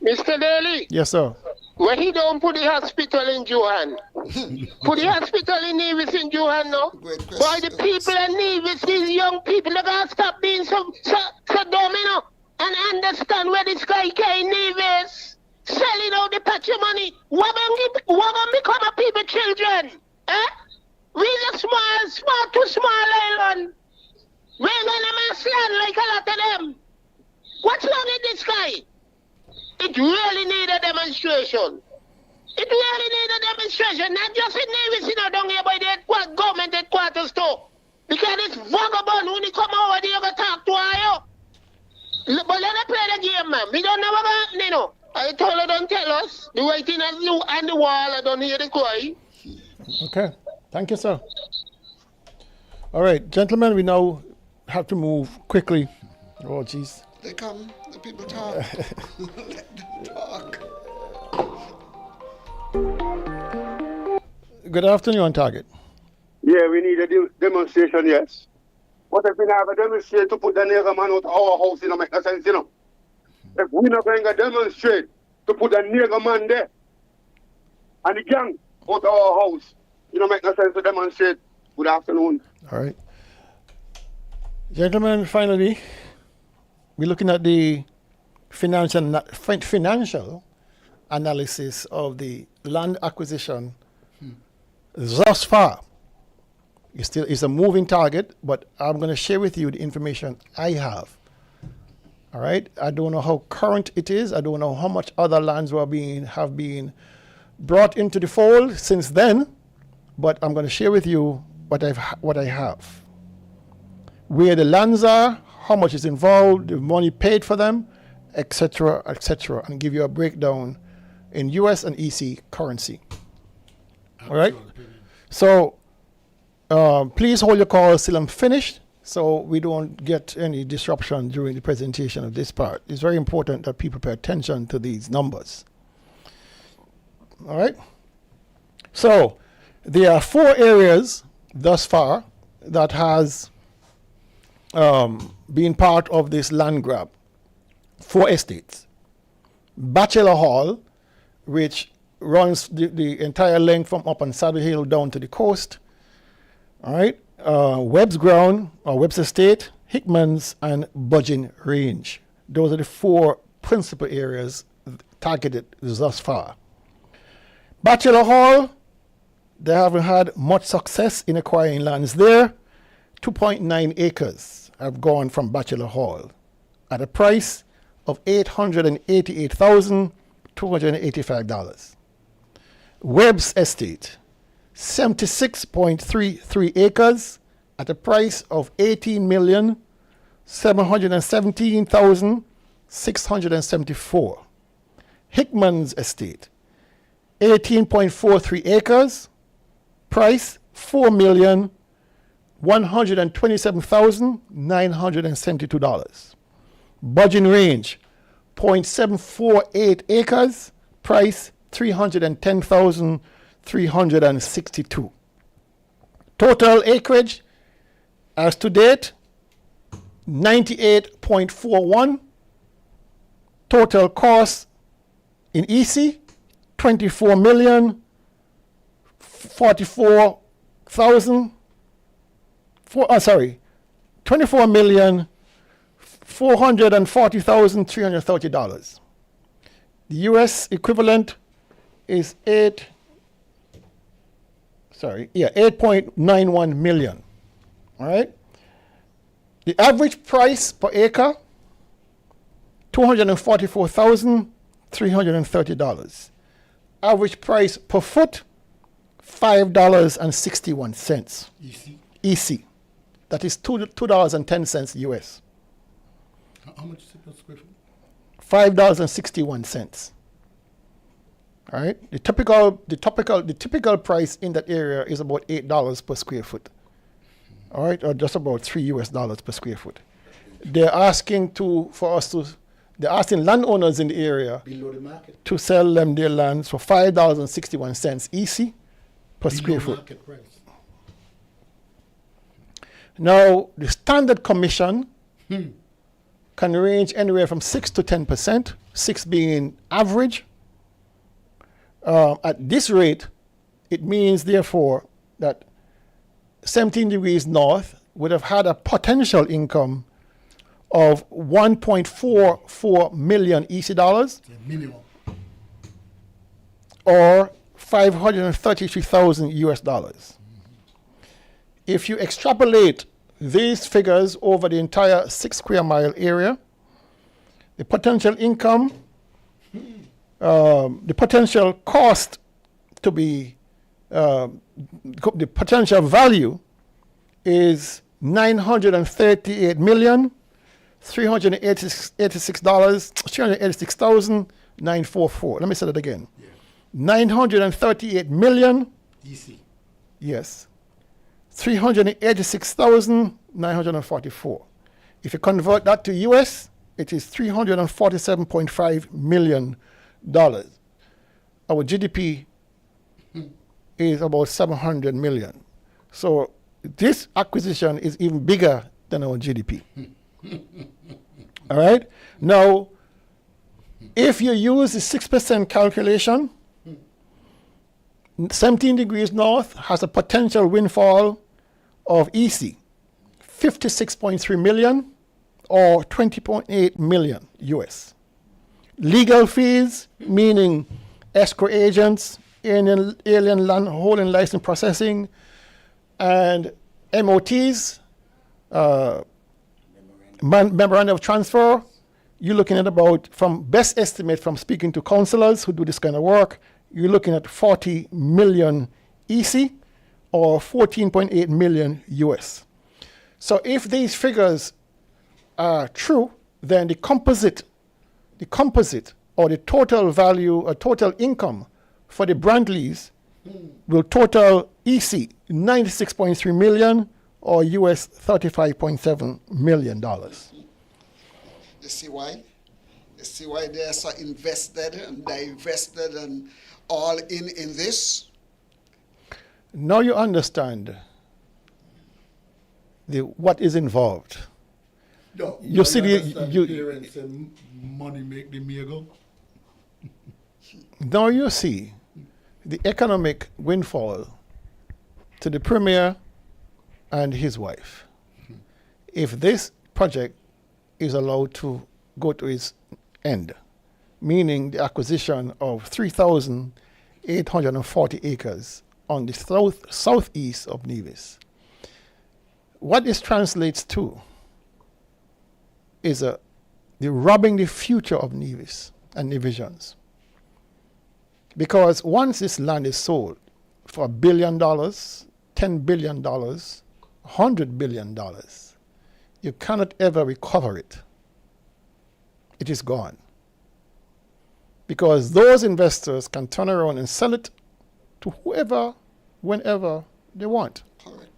Mr. Daly. Yes, sir. When he don't put the hospital in Johan, put the hospital in Nevis in Johan now. Why the people in Nevis, these young people, they gotta stop being so dumb, you know, and understand where this guy came in Nevis, selling out the patrimony. What gonna become of people children? Eh? We're a small, too small island. We're gonna mass land like a lot of them. What's wrong with this guy? It really need a demonstration. It really need a demonstration, not just in Nevis, you know, down here by the government headquarters too. Because this vagabond, when he come over there, going to talk to you. But let us play the game, man. We don't know what, you know. I told her, don't tell us. The waiting as you on the wall, I don't hear the cry. Okay. Thank you, sir. All right, gentlemen, we now have to move quickly. Oh, jeez. They come, the people talk. Let them talk. Good afternoon, on target. Yeah, we need a demonstration, yes. But if we have a demonstration to put the nigger man out of our house, it don't make no sense, you know. If we're not going to demonstrate to put the nigger man there and the gang out of our house, it don't make no sense to demonstrate. Good afternoon. All right. Gentlemen, finally, we're looking at the financial analysis of the land acquisition thus far. It's a moving target, but I'm going to share with you the information I have. All right. I don't know how current it is. I don't know how much other lands have been brought into the fold since then, but I'm going to share with you what I have. Where the lands are, how much is involved, the money paid for them, etc., and give you a breakdown in US and EC currency. All right. So please hold your calls till I'm finished, so we don't get any disruption during the presentation of this part. It's very important that people pay attention to these numbers. All right. So there are 4 areas thus far that has been part of this land grab. 4 estates. Bachelor Hall, which runs the entire length from up on Saddle Hill down to the coast. All right. Webb's Ground, or Webb's Estate, Hickman's, and Budging Range. Those are the 4 principal areas targeted thus far. Bachelor Hall, they haven't had much success in acquiring lands there. 2.9 acres have gone from Bachelor Hall at a price of $888,285. Webb's Estate, 76.33 acres at a price of $18,717,674. Hickman's Estate, 18.43 acres, price $4,127,972. Budging Range, 0.748 acres, price 310,362. Total acreage as to date 98.41. Total cost in EC 24,440,330. The US equivalent is 8.91 million. All right. The average price per acre, $244,330. Average price per foot, $5.61. EC. That is $2.10 US. How much is it per square foot? $5.61. All right. The typical price in that area is about $8 per square foot. All right, or just about $3 per square foot. They're asking they're asking landowners in the area Below the market. to sell them their lands for $5.61 EC per square Below foot. market price. Now, the standard commission can range anywhere from 6 to 10%, 6 being average. At this rate, it means, therefore, that 17 degrees north would have had a potential income of 1.44 million EC dollars, Minimum. or 533,000 US dollars. If you extrapolate these figures over the entire 6 square mile area, the potential income, the potential cost to be, the potential value is $386,944. Let me say that again. Yeah. 938 million. EC. Yes. 386,944. If you convert that to US, it is $347.5 million. Our GDP is about 700 million. So this acquisition is even bigger than our GDP. All right? Now, if you use the 6% calculation, 17 degrees north has a potential windfall of EC, 56.3 million or 20.8 million US. Legal fees, meaning escrow agents, alien land holding license processing, and MOTs, memorandum of transfer, you're looking at about, from best estimate from speaking to counselors who do this kind of work, you're looking at 40 million EC or 14.8 million US. So if these figures are true, then the composite or the total value or total income for the Brantleys will total EC 96.3 million or US $35.7 million. You see why? You see why they're so invested and divested and all in this? Now you understand what is involved. No, you see parents and money make the go. Now you see the economic windfall to the premier and his wife. If this project is allowed to go to its end, meaning the acquisition of 3,840 acres on the southeast of Nevis, what this translates to is the robbing the future of Nevis and Nevisians. Because once this land is sold for $1 billion, $10 billion, $100 billion, you cannot ever recover it. It is gone. Because those investors can turn around and sell it to whoever, whenever they want. Correct.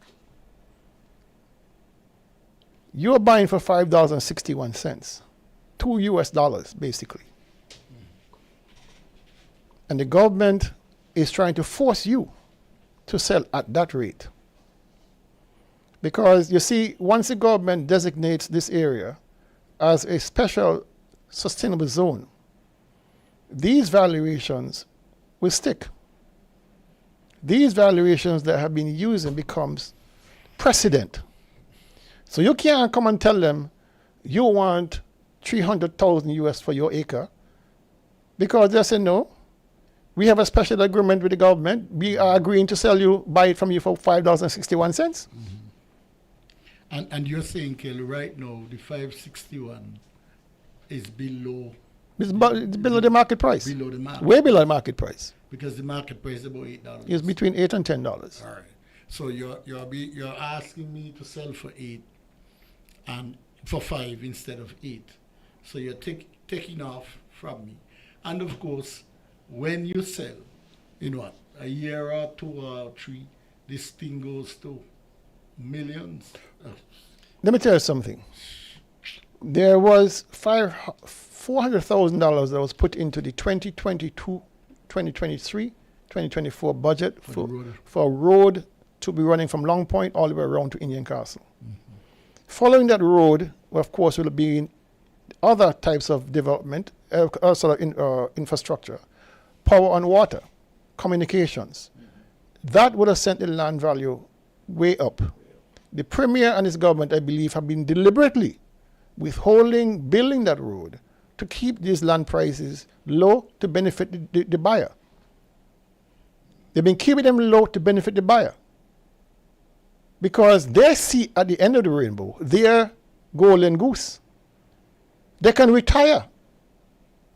You're buying for $5.61. $2 basically. And the government is trying to force you to sell at that rate. Because you see, once the government designates this area as a special sustainable zone, these valuations will stick. These valuations that have been using becomes precedent. So you can't come and tell them you want 300,000 US for your acre, because they say no. We have a special agreement with the government. We are agreeing to buy it from you for $5.61. Mm-hmm. And you're saying, Kelly, right now the 561 is below. It's below the market price. Below the market. Way below the market price. Because the market price is about $8. It's between $8 and $10. All right. So you're asking me to sell for 8 and for 5 instead of 8. So you're taking off from me. And of course, when you sell, in what, a year or 2 or 3, this thing goes to millions. Let me tell you something. There was $400,000 that was put into the 2022, 2023, 2024 budget for a road to be running from Long Point all the way around to Indian Castle. Mm-hmm. Following that road, of course, will be other types of development, infrastructure, power and water, communications. Mm-hmm. That would have sent the land value way up. The Premier and his government, I believe, have been deliberately withholding building that road to keep these land prices low to benefit the buyer. They've been keeping them low to benefit the buyer, because they see at the end of the rainbow their golden goose. They can retire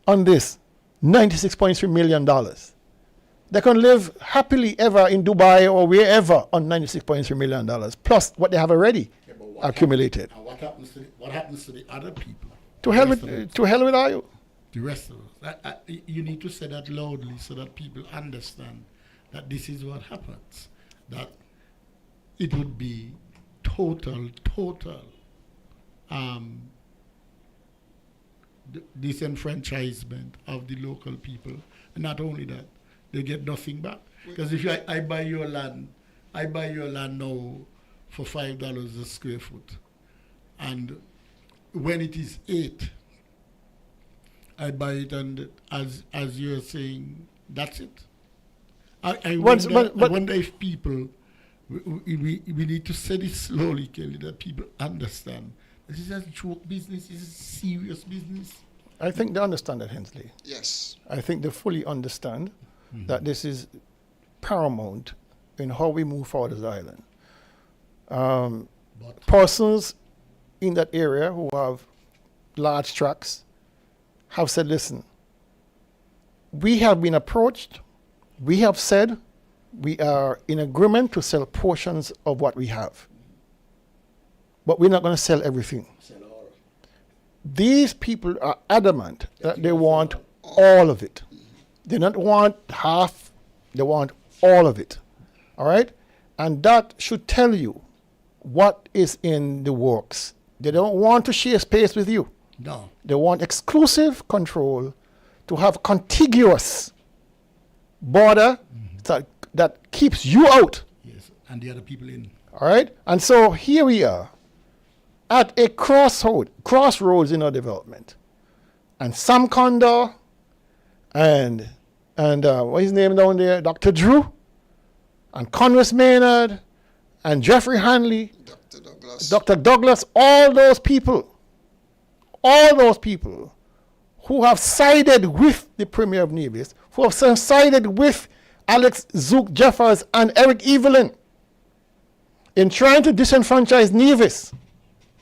on this $96.3 million. They can live happily ever in Dubai or wherever on $96.3 million, plus what they have already accumulated. What happens to the other people? To hell with you. The rest of us. You need to say that loudly so that people understand that this is what happens. That it would be total disenfranchisement of the local people. And not only that, they get nothing back. Because if I buy your land now for $5 a square foot, and when it is 8, I buy it, and as you're saying, that's it. I wonder if people, we need to say this slowly, Kelly, that people understand. This is a joke business, this is serious business. I think they understand that, Hensley. Yes. I think they fully understand that this is paramount in how we move forward as an island. Persons in that area who have large tracts have said, listen, we have been approached, we have said we are in agreement to sell portions of what we have, but we're not going to sell everything. These people are adamant that they want all of it. They don't want half, they want all of it. All right? And that should tell you what is in the works. They don't want to share space with you. No. They want exclusive control, to have contiguous border that keeps you out. Yes, and the other people in. All right? And so here we are at a crossroads in our development. And Sam Condor and what's his name down there? Dr. Drew and Congress Maynard and Jeffrey Hanley, Dr. Douglas, all those people who have sided with the Premier of Nevis, who have sided with Alex Zook Jeffers and Eric Evelyn in trying to disenfranchise Nevis,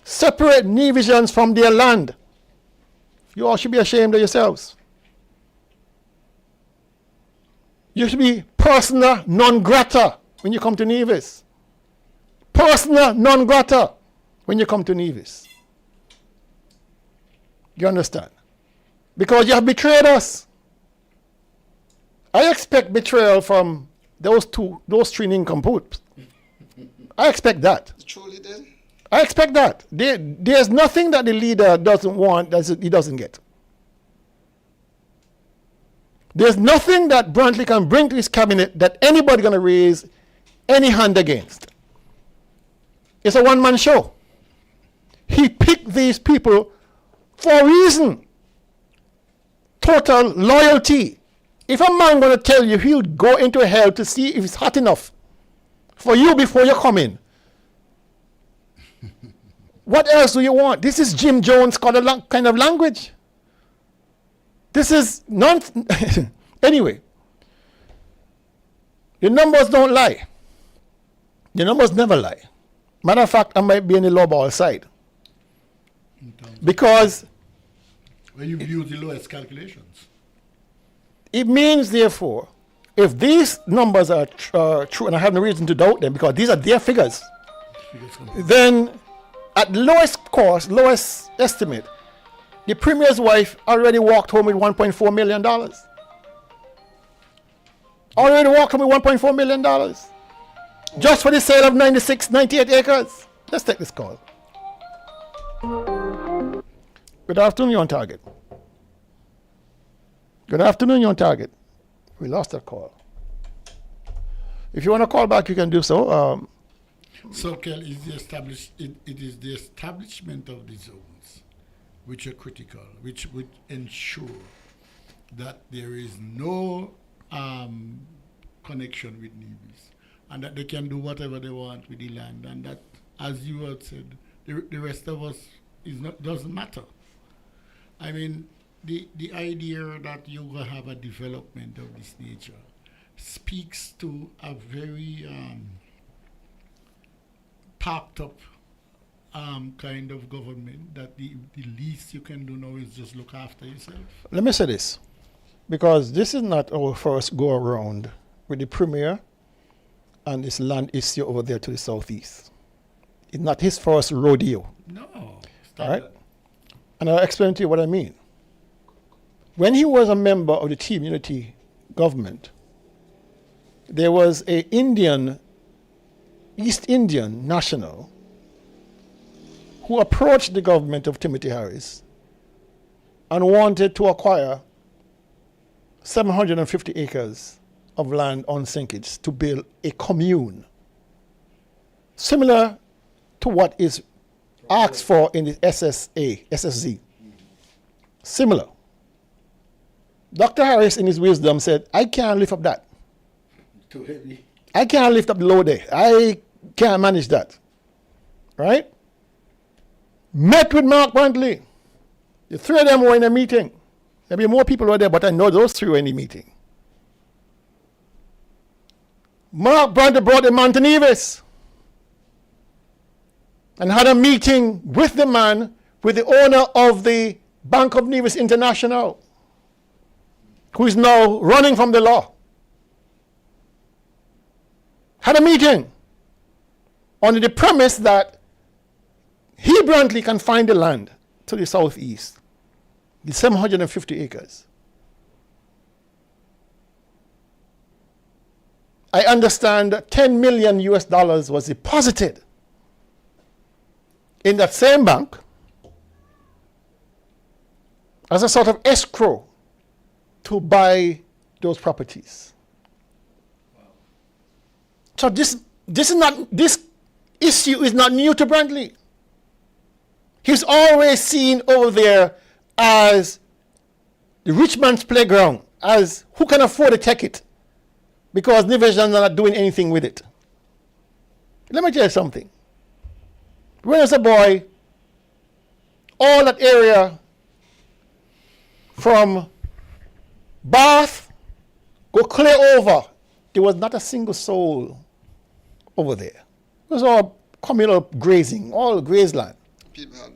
separate Nevisians from their land. You all should be ashamed of yourselves. You should be persona non grata when you come to Nevis. Persona non grata when you come to Nevis. You understand? Because you have betrayed us. I expect betrayal from those three nincompoops. I expect that. You truly did? I expect that. There's nothing that the leader doesn't want that he doesn't get. There's nothing that Brantley can bring to his cabinet that anybody going to raise any hand against. It's a one-man show. He picked these people for a reason. Total loyalty. If a man going to tell you he'll go into hell to see if it's hot enough for you before you come in, what else do you want? This is Jim Jones kind of language. This is anyway, the numbers don't lie. The numbers never lie. Matter of fact, I might be on the lowball side. Because when you use the lowest calculations. It means, therefore, if these numbers are true, and I have no reason to doubt them because these are their figures, then at lowest cost, lowest estimate, the Premier's wife already walked home with $1.4 million. Already walked home with $1.4 million. Just for the sale of 98 acres. Let's take this call. Good afternoon, you're on target. Good afternoon, you're on target. We lost that call. If you want to call back, you can do so. So, Kel, it is the establishment of the zones which are critical, which would ensure that there is no connection with Nevis, and that they can do whatever they want with the land, and that, as you had said, the rest of us doesn't matter. I mean, the idea that you will have a development of this nature speaks to a very packed up kind of government that the least you can do now is just look after yourself. Let me say this, because this is not our first go around with the Premier and this land issue over there to the southeast. It's not his first rodeo. No. All right? And I'll explain to you what I mean. When he was a member of the Team Unity government, there was a East Indian national who approached the government of Timothy Harris and wanted to acquire 750 acres of land on sinkage to build a commune, similar to what is asked for in the SSZ. Similar. Dr. Harris, in his wisdom, said, I can't lift up that. Too heavy. I can't lift up the load there. I can't manage that. Right? Met with Mark Brantley. The three of them were in a meeting. Maybe more people were there, but I know those three were in the meeting. Mark Brantley brought the man to Nevis and had a meeting with the man, with the owner of the Bank of Nevis International, who is now running from the law. Had a meeting on the premise that he, Brantley, can find the land to the southeast, the 750 acres. I understand that $10 million was deposited in that same bank as a sort of escrow to buy those properties. Wow. So this issue is not new to Brantley. He's always seen over there as the rich man's playground, as who can afford to take it, because Nevisians are not doing anything with it. Let me tell you something. When I was a boy, all that area from Bath, go clear over, there was not a single soul over there. It was all communal grazing, all grazeland. People had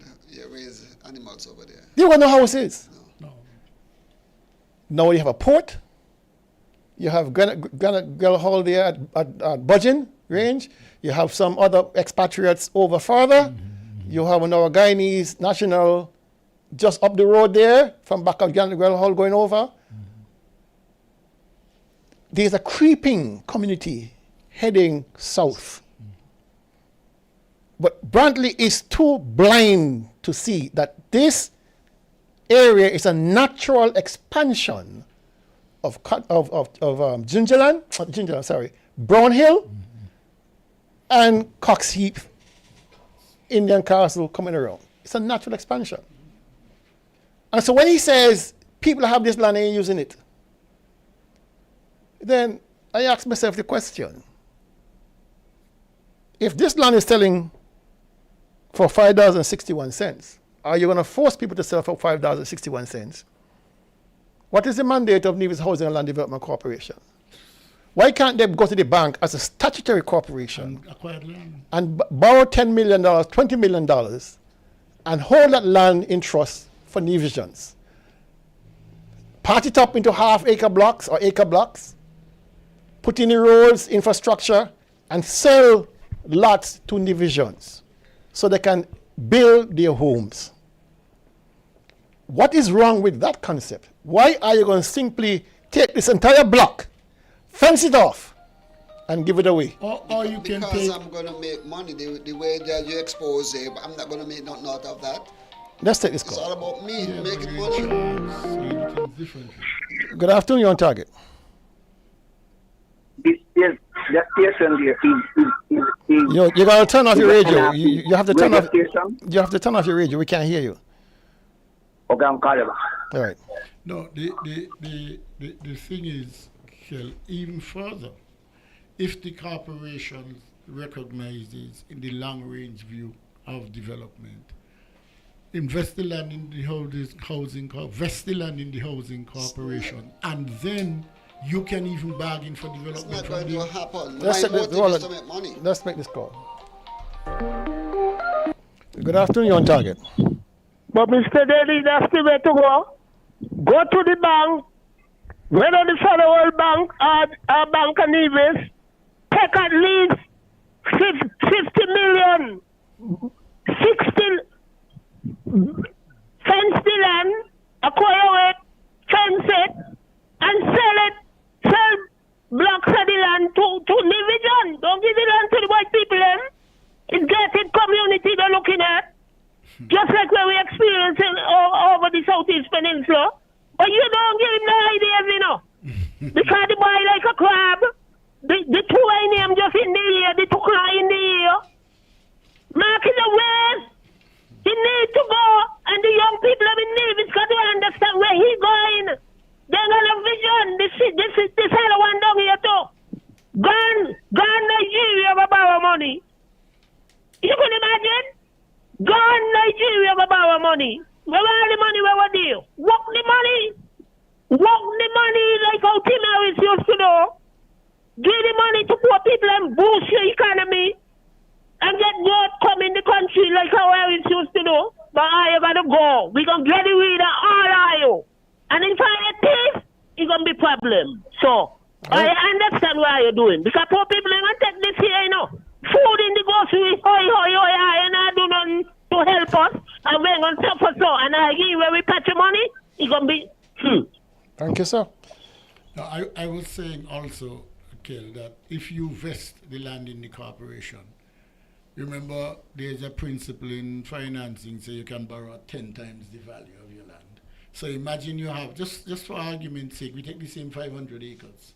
raised animals over there. There were no houses. No. Now you have a port. You have Granite Hall there at Budgeon Range. You have some other expatriates over further. Mm-hmm. You have another Guyanese national just up the road there from back of Granite Hall going over. Mm-hmm. There's a creeping community heading south. But Brantley is too blind to see that this area is a natural expansion of Brown Hill and Cox Heath, Indian Castle coming around. It's a natural expansion. And so when he says people have this land and ain't using it, then I ask myself the question, if this land is selling for $5.61, are you going to force people to sell for $5.61? What is the mandate of Nevis Housing and Land Development Corporation? Why can't they go to the bank as a statutory corporation and borrow $10 million, $20 million, and hold that land in trust for Nevisians? Part it up into half-acre blocks or acre blocks, put in the roads, infrastructure, and sell lots to Nevisians so they can build their homes. What is wrong with that concept? Why are you going to simply take this entire block, fence it off, and give it away? Or you can because I'm going to make money the way that you expose it, but I'm not going to make nothing out of that. Let's take this call. It's all about me making money. Good afternoon, you're on target. Yes, that station there You got to turn off your radio. You have to turn off. You have to turn off your radio. We can't hear you. Okay, I'm calling back. All right. No, the thing is, Kel, even further, if the corporation recognizes in the long-range view of development, invest the land in the vest the land in the housing corporation, and then you can even bargain for development. It's not going to happen. Let's make this call. Good afternoon, you're on target. But Mr. Daly, that's the way to go. Go to the bank, whether the Federal Bank or Bank of Nevis, take at least 50 million, 60, fence the land, acquire it, fence it, and sell blocks of the land to Nevision. Don't give the land to the white people then. It's gated community they're looking at. Just like when we experience it over the Southeast Peninsula. But you don't give him no ideas, you know. Because the boy like a crab. The two I name just in the ear, the two cry in the ear. Mark is away. He need to go. And the young people of the Navy got to understand where he going. They're going to vision. This other one down here too. Gone Nigeria to borrow money. You can imagine? Gone Nigeria to borrow money. Where all the money where we do? Walk the money. Walk the money like how Tim Harris used to do. Give the money to poor people and boost your economy. And get growth come in the country like how Harris used to do. But I gotta go. We're going to get rid of all of you. And if I get peace, it's going to be problem. So, I understand what you're doing. Because poor people ain't going to take this here, you know. Food in the grocery, and I do nothing to help us, and we're going to suffer so. And I give where we patch your money, it's going to be, Thank you, sir. No, I was saying also, Kel, that if you vest the land in the corporation, remember there's a principle in financing, so you can borrow 10 times the value of your land. So imagine you have, just for argument's sake, we take the same 500 acres.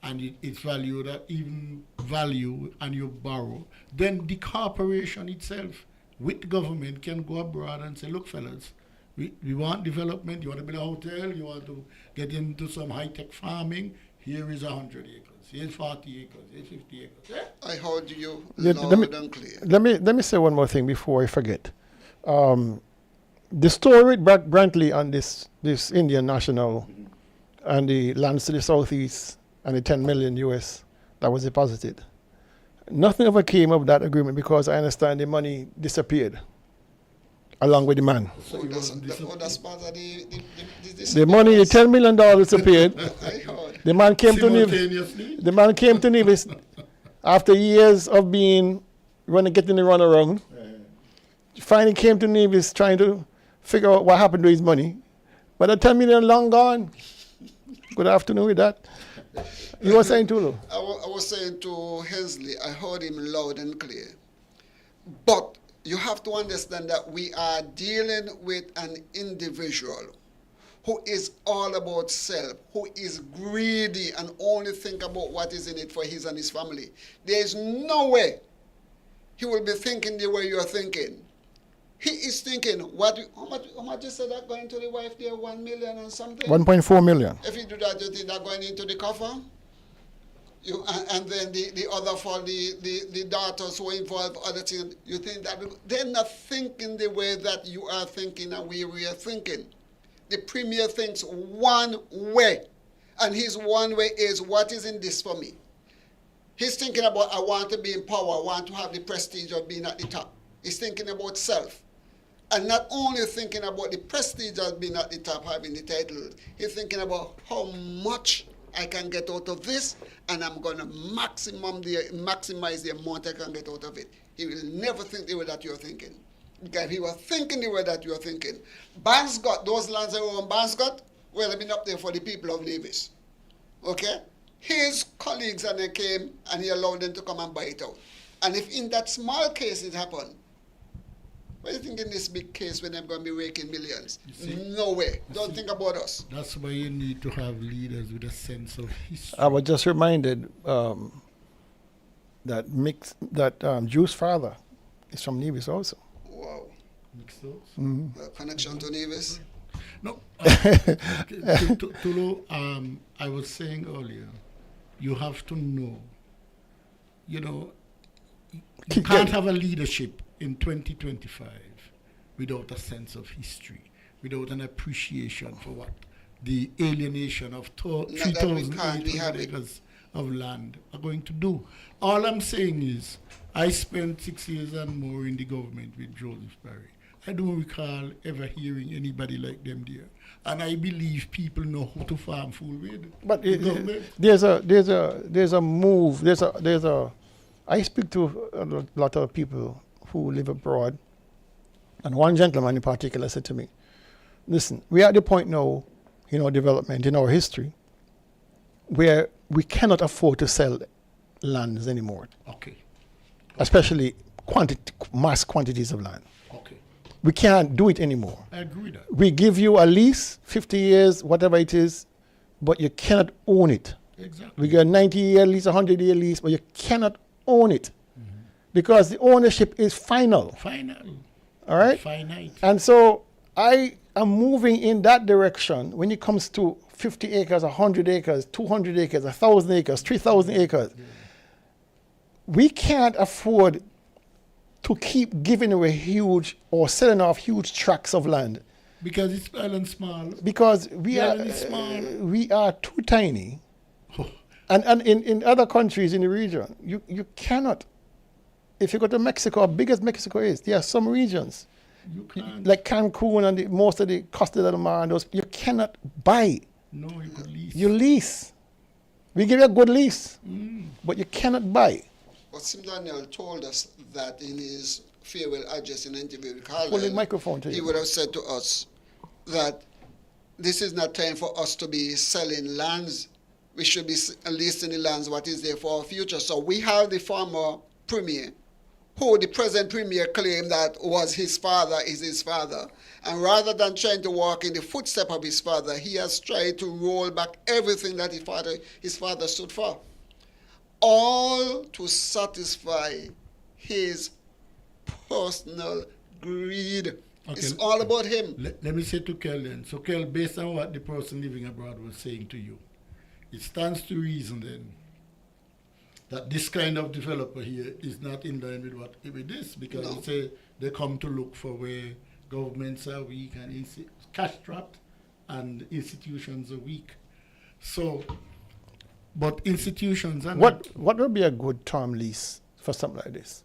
And it's valued at even value and you borrow, then the corporation itself with the government can go abroad and say, look fellas, we want development, you want to build a hotel, you want to get into some high-tech farming, here is 100 acres, here's 40 acres, here's 50 acres. Yeah? I heard you loud and clear. Let me say one more thing before I forget. The story with Brantley and this Indian national and the lands to the southeast, and the 10 million US that was deposited. Nothing ever came of that agreement because I understand the money disappeared along with the man. So that's part of the money, the $10 million disappeared. The man came to Nevis. The man came to Nevis after years of getting the runaround. Finally came to Nevis trying to figure out what happened to his money. But the 10 million long gone. Good afternoon with that. You were saying too, Lou? I was saying to Hensley, I heard him loud and clear. But you have to understand that we are dealing with an individual who is all about self, who is greedy and only think about what is in it for his and his family. There is no way he will be thinking the way you're thinking. He is thinking, how much you said that going to the wife there, 1 million and something? 1.4 million. If you do that, you think that going into the cover? And then the other for the daughters who are involved, other things, you think that they're not thinking the way that you are thinking and we are thinking. The premier thinks one way, and his one way is, what is in this for me? He's thinking about, I want to be in power, I want to have the prestige of being at the top. He's thinking about self. And not only thinking about the prestige of being at the top, having the title, he's thinking about how much I can get out of this, and I'm going to maximize the amount I can get out of it. He will never think the way that you're thinking. Because if he was thinking the way that you're thinking, Banscott, those lands around Banscott, well, have been up there for the people of Nevis. Okay? His colleagues and they came and he allowed them to come and buy it out. And if in that small case it happened, what do you think in this big case when they're going to be raking millions? No way. Don't think about us. That's why you need to have leaders with a sense of history. I was just reminded that Juice's father is from Nevis also. Wow. Mix those? Mm-hmm. Connection to Nevis? No. Tulu, I was saying earlier, you have to know, you can't have a leadership in 2025 without a sense of history, without an appreciation for what the alienation of 3,800 acres of land are going to do. All I'm saying is, I spent 6 years and more in the government with Joseph Barry. I don't recall ever hearing anybody like them there. And I believe people know how to farm food with. But there's a move. I speak to a lot of people who live abroad, and one gentleman in particular said to me, "Listen, we are at the point now in our development, in our history, where we cannot afford to sell lands anymore. Okay. Especially mass quantities of land. Okay. We can't do it anymore. I agree with that. We give you a lease, 50 years, whatever it is, but you cannot own it. Exactly. We get a 90-year lease, a 100-year lease, but you cannot own it because the ownership is final. Final. All right? Finite. And so I am moving in that direction when it comes to 50 acres, 100 acres, 200 acres, 1,000 acres, 3,000 acres. Yeah. We can't afford to keep giving away huge or selling off huge tracts of land. Because it's island small. Because we are too tiny. Oh. And in other countries in the region, you cannot. If you go to Mexico, how big as Mexico is, there are some regions, like Cancun and most of the Costa del Mar, you cannot buy. No, you could lease. You lease. We give you a good lease, but you cannot buy. But Sim Daniel told us that in his farewell address in an interview with Carl, hold the microphone to he you. would have said to us that this is not time for us to be selling lands. We should be leasing the lands, what is there for our future. So we have the former premier, who the present premier claimed that was his father, is his father. And rather than trying to walk in the footsteps of his father, he has tried to roll back everything that his father stood for. All to satisfy his personal greed. Okay. It's all about him. Let me say to Kel then. So Kel, based on what the person living abroad was saying to you, it stands to reason then that this kind of developer here is not in line with this, because they say they come to look for where governments are weak and cash strapped and institutions are weak. So, but institutions are what would be a good term lease for something like this?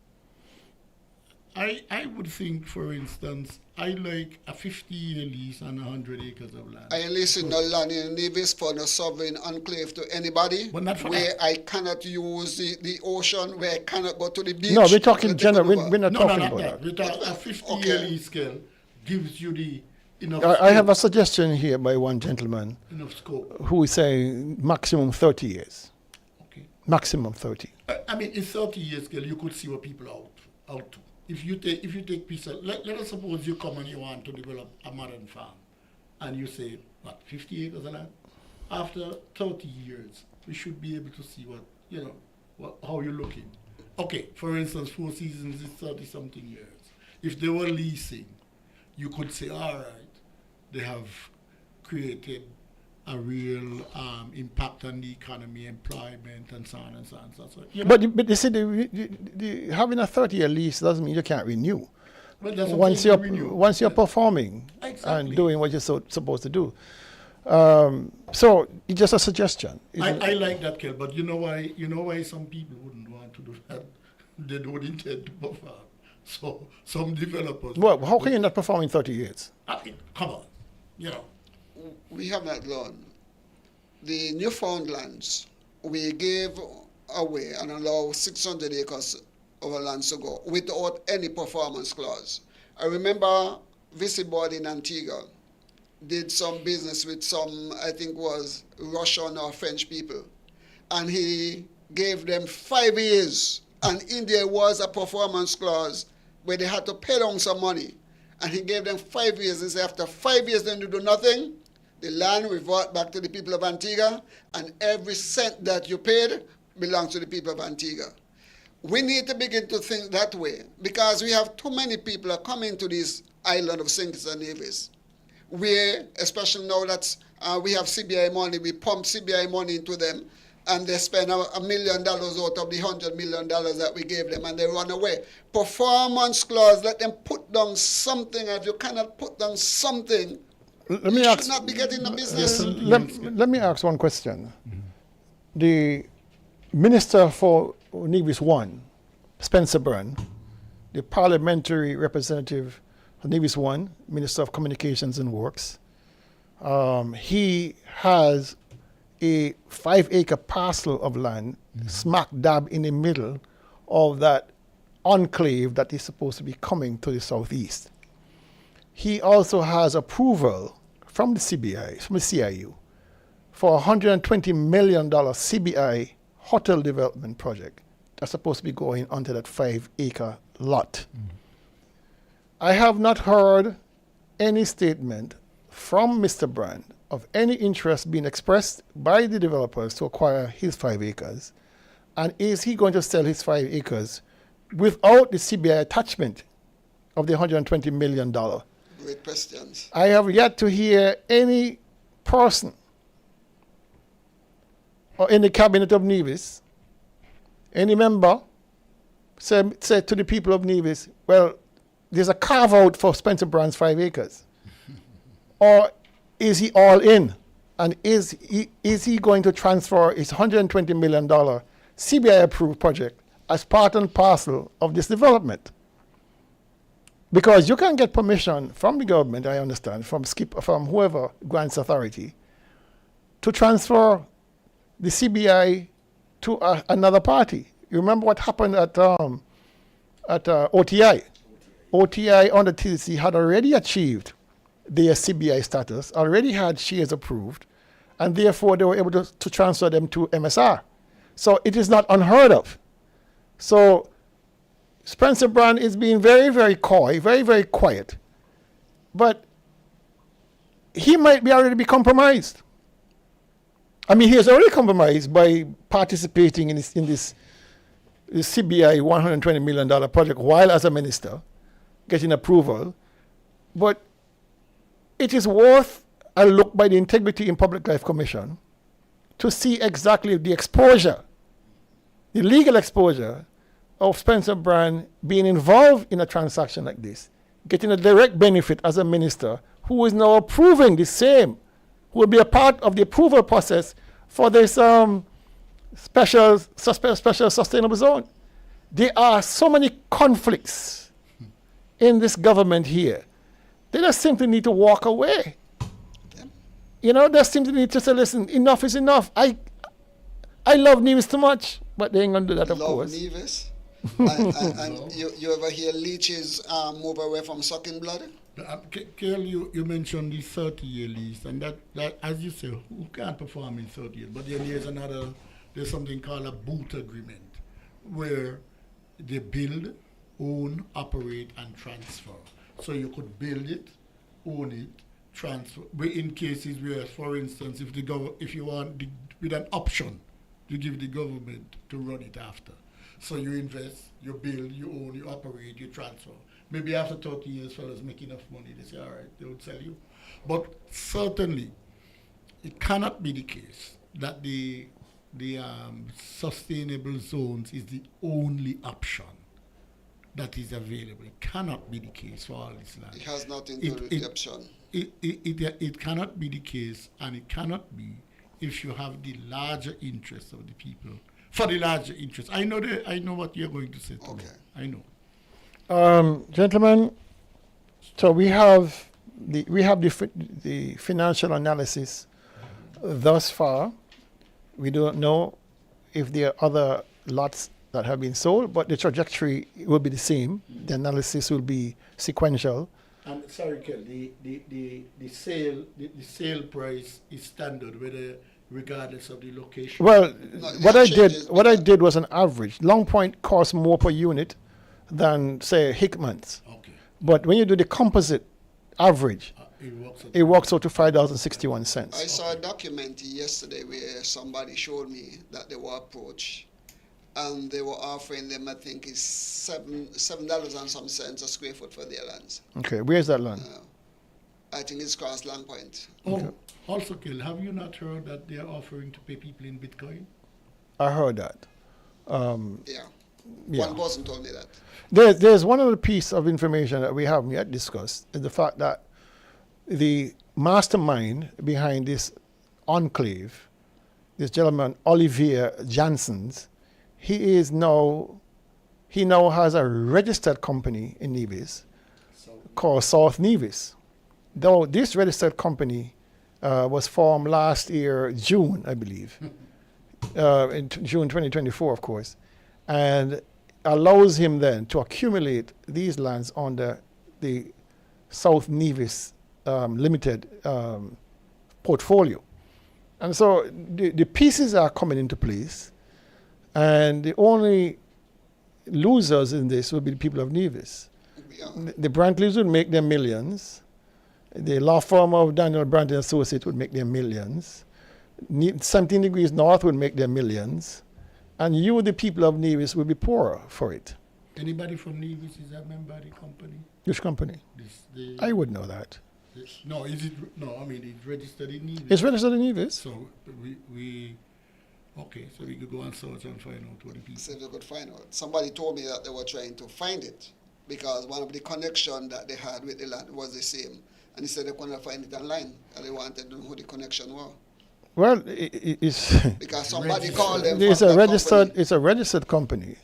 I would think, for instance, I like a 50-year lease on 100 acres of land. I lease no land in Nevis for no sovereign enclave to anybody. But not for where I cannot use the ocean, where I cannot go to the beach. No, we're talking general. We're not talking about that. We're talking a 50-year lease scale gives you the enough. I have a suggestion here by one gentleman. Enough scope. Who is saying maximum 30 years. Okay. Maximum 30. I mean, in 30 years scale, you could see what people are out to. if you take piece of, let us suppose you come and you want to develop a modern farm, and you say, what, 50 acres of land? After 30 years, we should be able to see how you're looking. Okay, for instance, Four Seasons is 30-something years. If they were leasing, you could say, all right, they have created a real impact on the economy, employment, and so on and so on and so on. But you see, having a 30-year lease doesn't mean you can't renew. Well, that's once you're performing and doing what you're supposed to do. So it's just a suggestion. I like that, Kel, but you know why some people wouldn't want to do that? They don't intend to perform. So some developers. Well, how can you not perform in 30 years? Come on, We have not learned. The Newfoundlands, we gave away and allowed 600 acres of our lands to go without any performance clause. I remember visit board in Antigua did some business with some, I think was Russian or French people, and he gave them 5 years, and in there was a performance clause where they had to pay down some money, and he gave them 5 years. He said after 5 years then you do nothing, the land revert back to the people of Antigua, and every cent that you paid belongs to the people of Antigua. We need to begin to think that way, because we have too many people are coming to this island of St. Kitts and Nevis, where, especially now that we have CBI money, we pump CBI money into them, and they spend $1 million out of the $100 million that we gave them, and they run away. Performance clause, let them put down something. If you cannot put down something, you should not be getting the business. Let me ask one question. Mm-hmm. The Minister for Nevis 1, Spencer Byrne, the parliamentary representative for Nevis 1, Minister of Communications and Works, he has a 5-acre parcel of land smack dab in the middle of that enclave that is supposed to be coming to the southeast. He also has approval from the CBI, from the CIU, for a $120 million CBI hotel development project that's supposed to be going onto that 5-acre lot. I have not heard any statement from Mr. Brand of any interest being expressed by the developers to acquire his 5 acres. And is he going to sell his 5 acres without the CBI attachment of the $120 million? Great questions. I have yet to hear any person or in the cabinet of Nevis, any member, say to the people of Nevis, well, there's a carve out for Spencer Brand's 5 acres. Or is he all in? And is he going to transfer his $120 million CBI approved project as part and parcel of this development? Because you can get permission from the government, I understand, from whoever grants authority, to transfer the CBI to another party. You remember what happened at OTI? OTI under TDC had already achieved their CBI status, already had shares approved, and therefore they were able to transfer them to MSR. So it is not unheard of. So Spencer Brand is being very, very coy, very, very quiet, but he might already be compromised. I mean, he has already compromised by participating in this CBI $120 million project while as a minister, getting approval. But it is worth a look by the Integrity in Public Life Commission to see exactly the exposure, the legal exposure of Spencer Brand being involved in a transaction like this, getting a direct benefit as a minister who is now approving the same, who will be a part of the approval process for this special sustainable zone. There are so many conflicts in this government here. They just simply need to walk away. You know, they simply need to say, listen, enough is enough. I love Nevis too much, but they ain't going to do that, of course. Love Nevis? and you ever hear leeches move away from sucking blood? Kerl, you mentioned the 30-year lease, and that, as you say, who can't perform in 30 years? But then there's something called a boot agreement, where they build own, operate, and transfer. So you could build it, own it, transfer. But in cases where, for instance, if you want with an option to give the government to run it after. So you invest, you build, you own, you operate, you transfer. Maybe after 30 years, fellas make enough money, they say, all right, they would sell you. But certainly, it cannot be the case that the sustainable zones is the only option that is available. It cannot be the case for all this land. It has nothing to do with the option. It cannot be the case, and it cannot be if you have the larger interests of the people. For the larger interests. I know what you're going to say to me. I know. Gentlemen, so we have the financial analysis thus far. We don't know if there are other lots that have been sold, but the trajectory will be the same. The analysis will be sequential. And sorry, Kel, the sale price is standard, whether regardless of the location. Well, what I did was an average. Long Point costs more per unit than say Hickman's. Okay. But when you do the composite average, it works out to $5.61. I saw a documentary yesterday where somebody showed me that they were approached and they were offering them, I think, is $7 and some cents a square foot for their lands. Okay, where's that land? I think it's across Long Point. Oh, also, Kel, have you not heard that they are offering to pay people in Bitcoin? I heard that. Yeah. One person told me that. There's one other piece of information that we haven't yet discussed, is the fact that the mastermind behind this enclave, this gentleman, Olivier Janssens, he now has a registered company in Nevis called South Nevis. Though this registered company was formed last year, June, I believe, in June 2024, of course, and allows him then to accumulate these lands under the South Nevis Limited portfolio. And so the pieces are coming into place, and the only losers in this will be the people of Nevis. Yeah. The Brantleys would make their millions. The law firm of Daniel Brantley Associates would make their millions. 17 Degrees North would make their millions. And you, the people of Nevis, will be poorer for it. Anybody from Nevis is a member of the company? Which company? I would know that. No, is it? No, I mean it's registered in Nevis. It's registered in Nevis. So so we could go and search and find out what the people. So they could find out. Somebody told me that they were trying to find it because one of the connection that they had with the land was the same, and he said they couldn't find it online, and they wanted to know who the connection was. Well, it's because somebody called them. It's a registered company,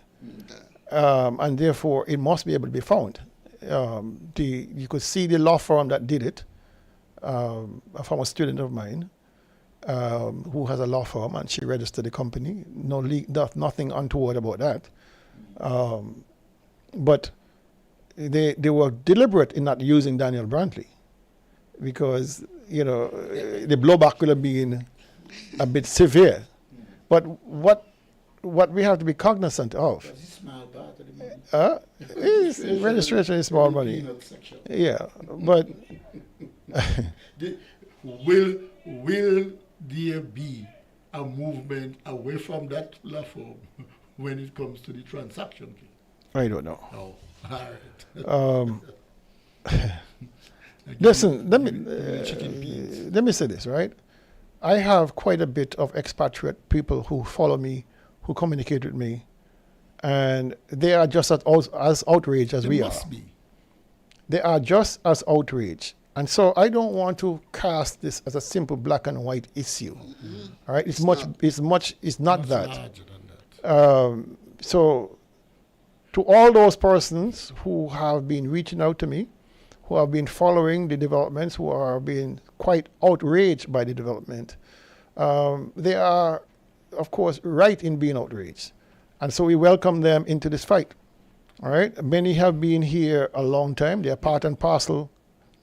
and therefore it must be able to be found. You could see the law firm that did it, a former student of mine, who has a law firm, and she registered the company. Nothing untoward about that. But they were deliberate in not using Daniel Brantley, because the blowback could have been a bit severe. But what we have to be cognizant of, registration is small money. Yeah, but will there be a movement away from that platform when it comes to the transaction? I don't know. Oh, all right. Listen, let me say this, right? I have quite a bit of expatriate people who follow me, who communicate with me, and they are just as outraged as we are. They are just as outraged. And so I don't want to cast this as a simple black and white issue. Mm-hmm. All right, it's not that. Larger than that. So to all those persons who have been reaching out to me, who have been following the developments, who are being quite outraged by the development, they are, of course, right in being outraged. And so we welcome them into this fight. All right, many have been here a long time. They are part and parcel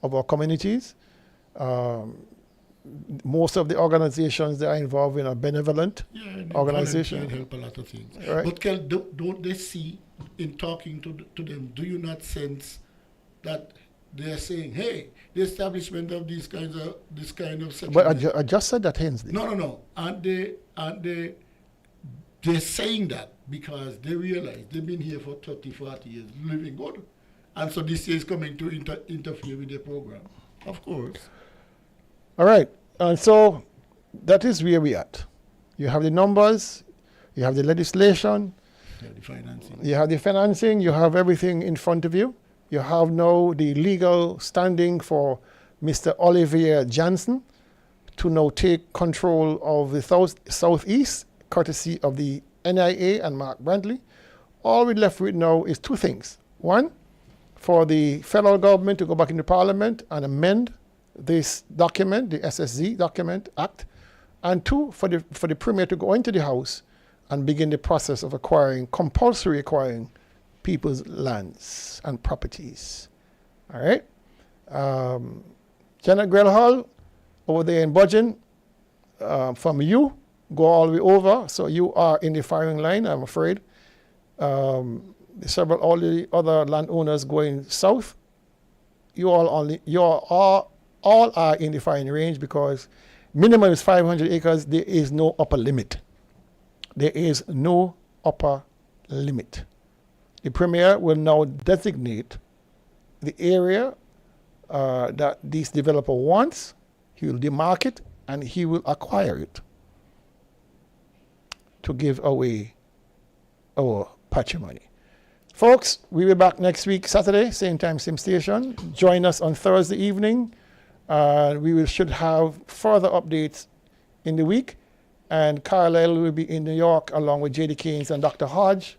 of our communities. most of the organizations that are involved in are benevolent organizations. Help a lot of things. Right. But Kel, don't they see in talking to them? Do you not sense that they are saying, "Hey, the establishment of this kind of But I just said that, Hensley. No. They're saying that because they realize they've been here for 30, 40 years, living good. And so this is coming to interfere with their program. Of course. All right. And so that is where we're at. You have the numbers, you have the legislation, the financing. You have the financing, you have everything in front of you. You have now the legal standing for Mr. Olivier Janssen to now take control of the Southeast, courtesy of the NIA and Mark Brantley. All we're left with now is two things. One, for the federal government to go back into Parliament and amend this document, the SSZ document act, and two, for the Premier to go into the House and begin the process of compulsory acquiring people's lands and properties. All right? Janet Grelhall, over there in Budgeon, from you, go all the way over, so you are in the firing line, I'm afraid. All the other landowners going south, you all are in the firing range because minimum is 500 acres. There is no upper limit. There is no upper limit. The Premier will now designate the area that this developer wants. He will demark it and he will acquire it to give away our patrimony. Folks, we'll be back next week, Saturday, same time, same station. Join us on Thursday evening. We should have further updates in the week. And Carlisle will be in New York along with J.D. Keynes and Dr. Hodge.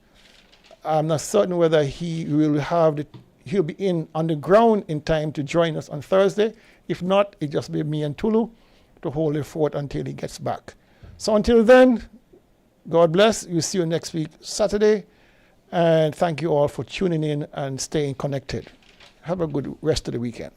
I'm not certain whether he'll be on the ground in time to join us on Thursday. If not, it'll just be me and Tulu to hold the fort until he gets back. So until then, God bless. We'll see you next week, Saturday. And thank you all for tuning in and staying connected. Have a good rest of the weekend.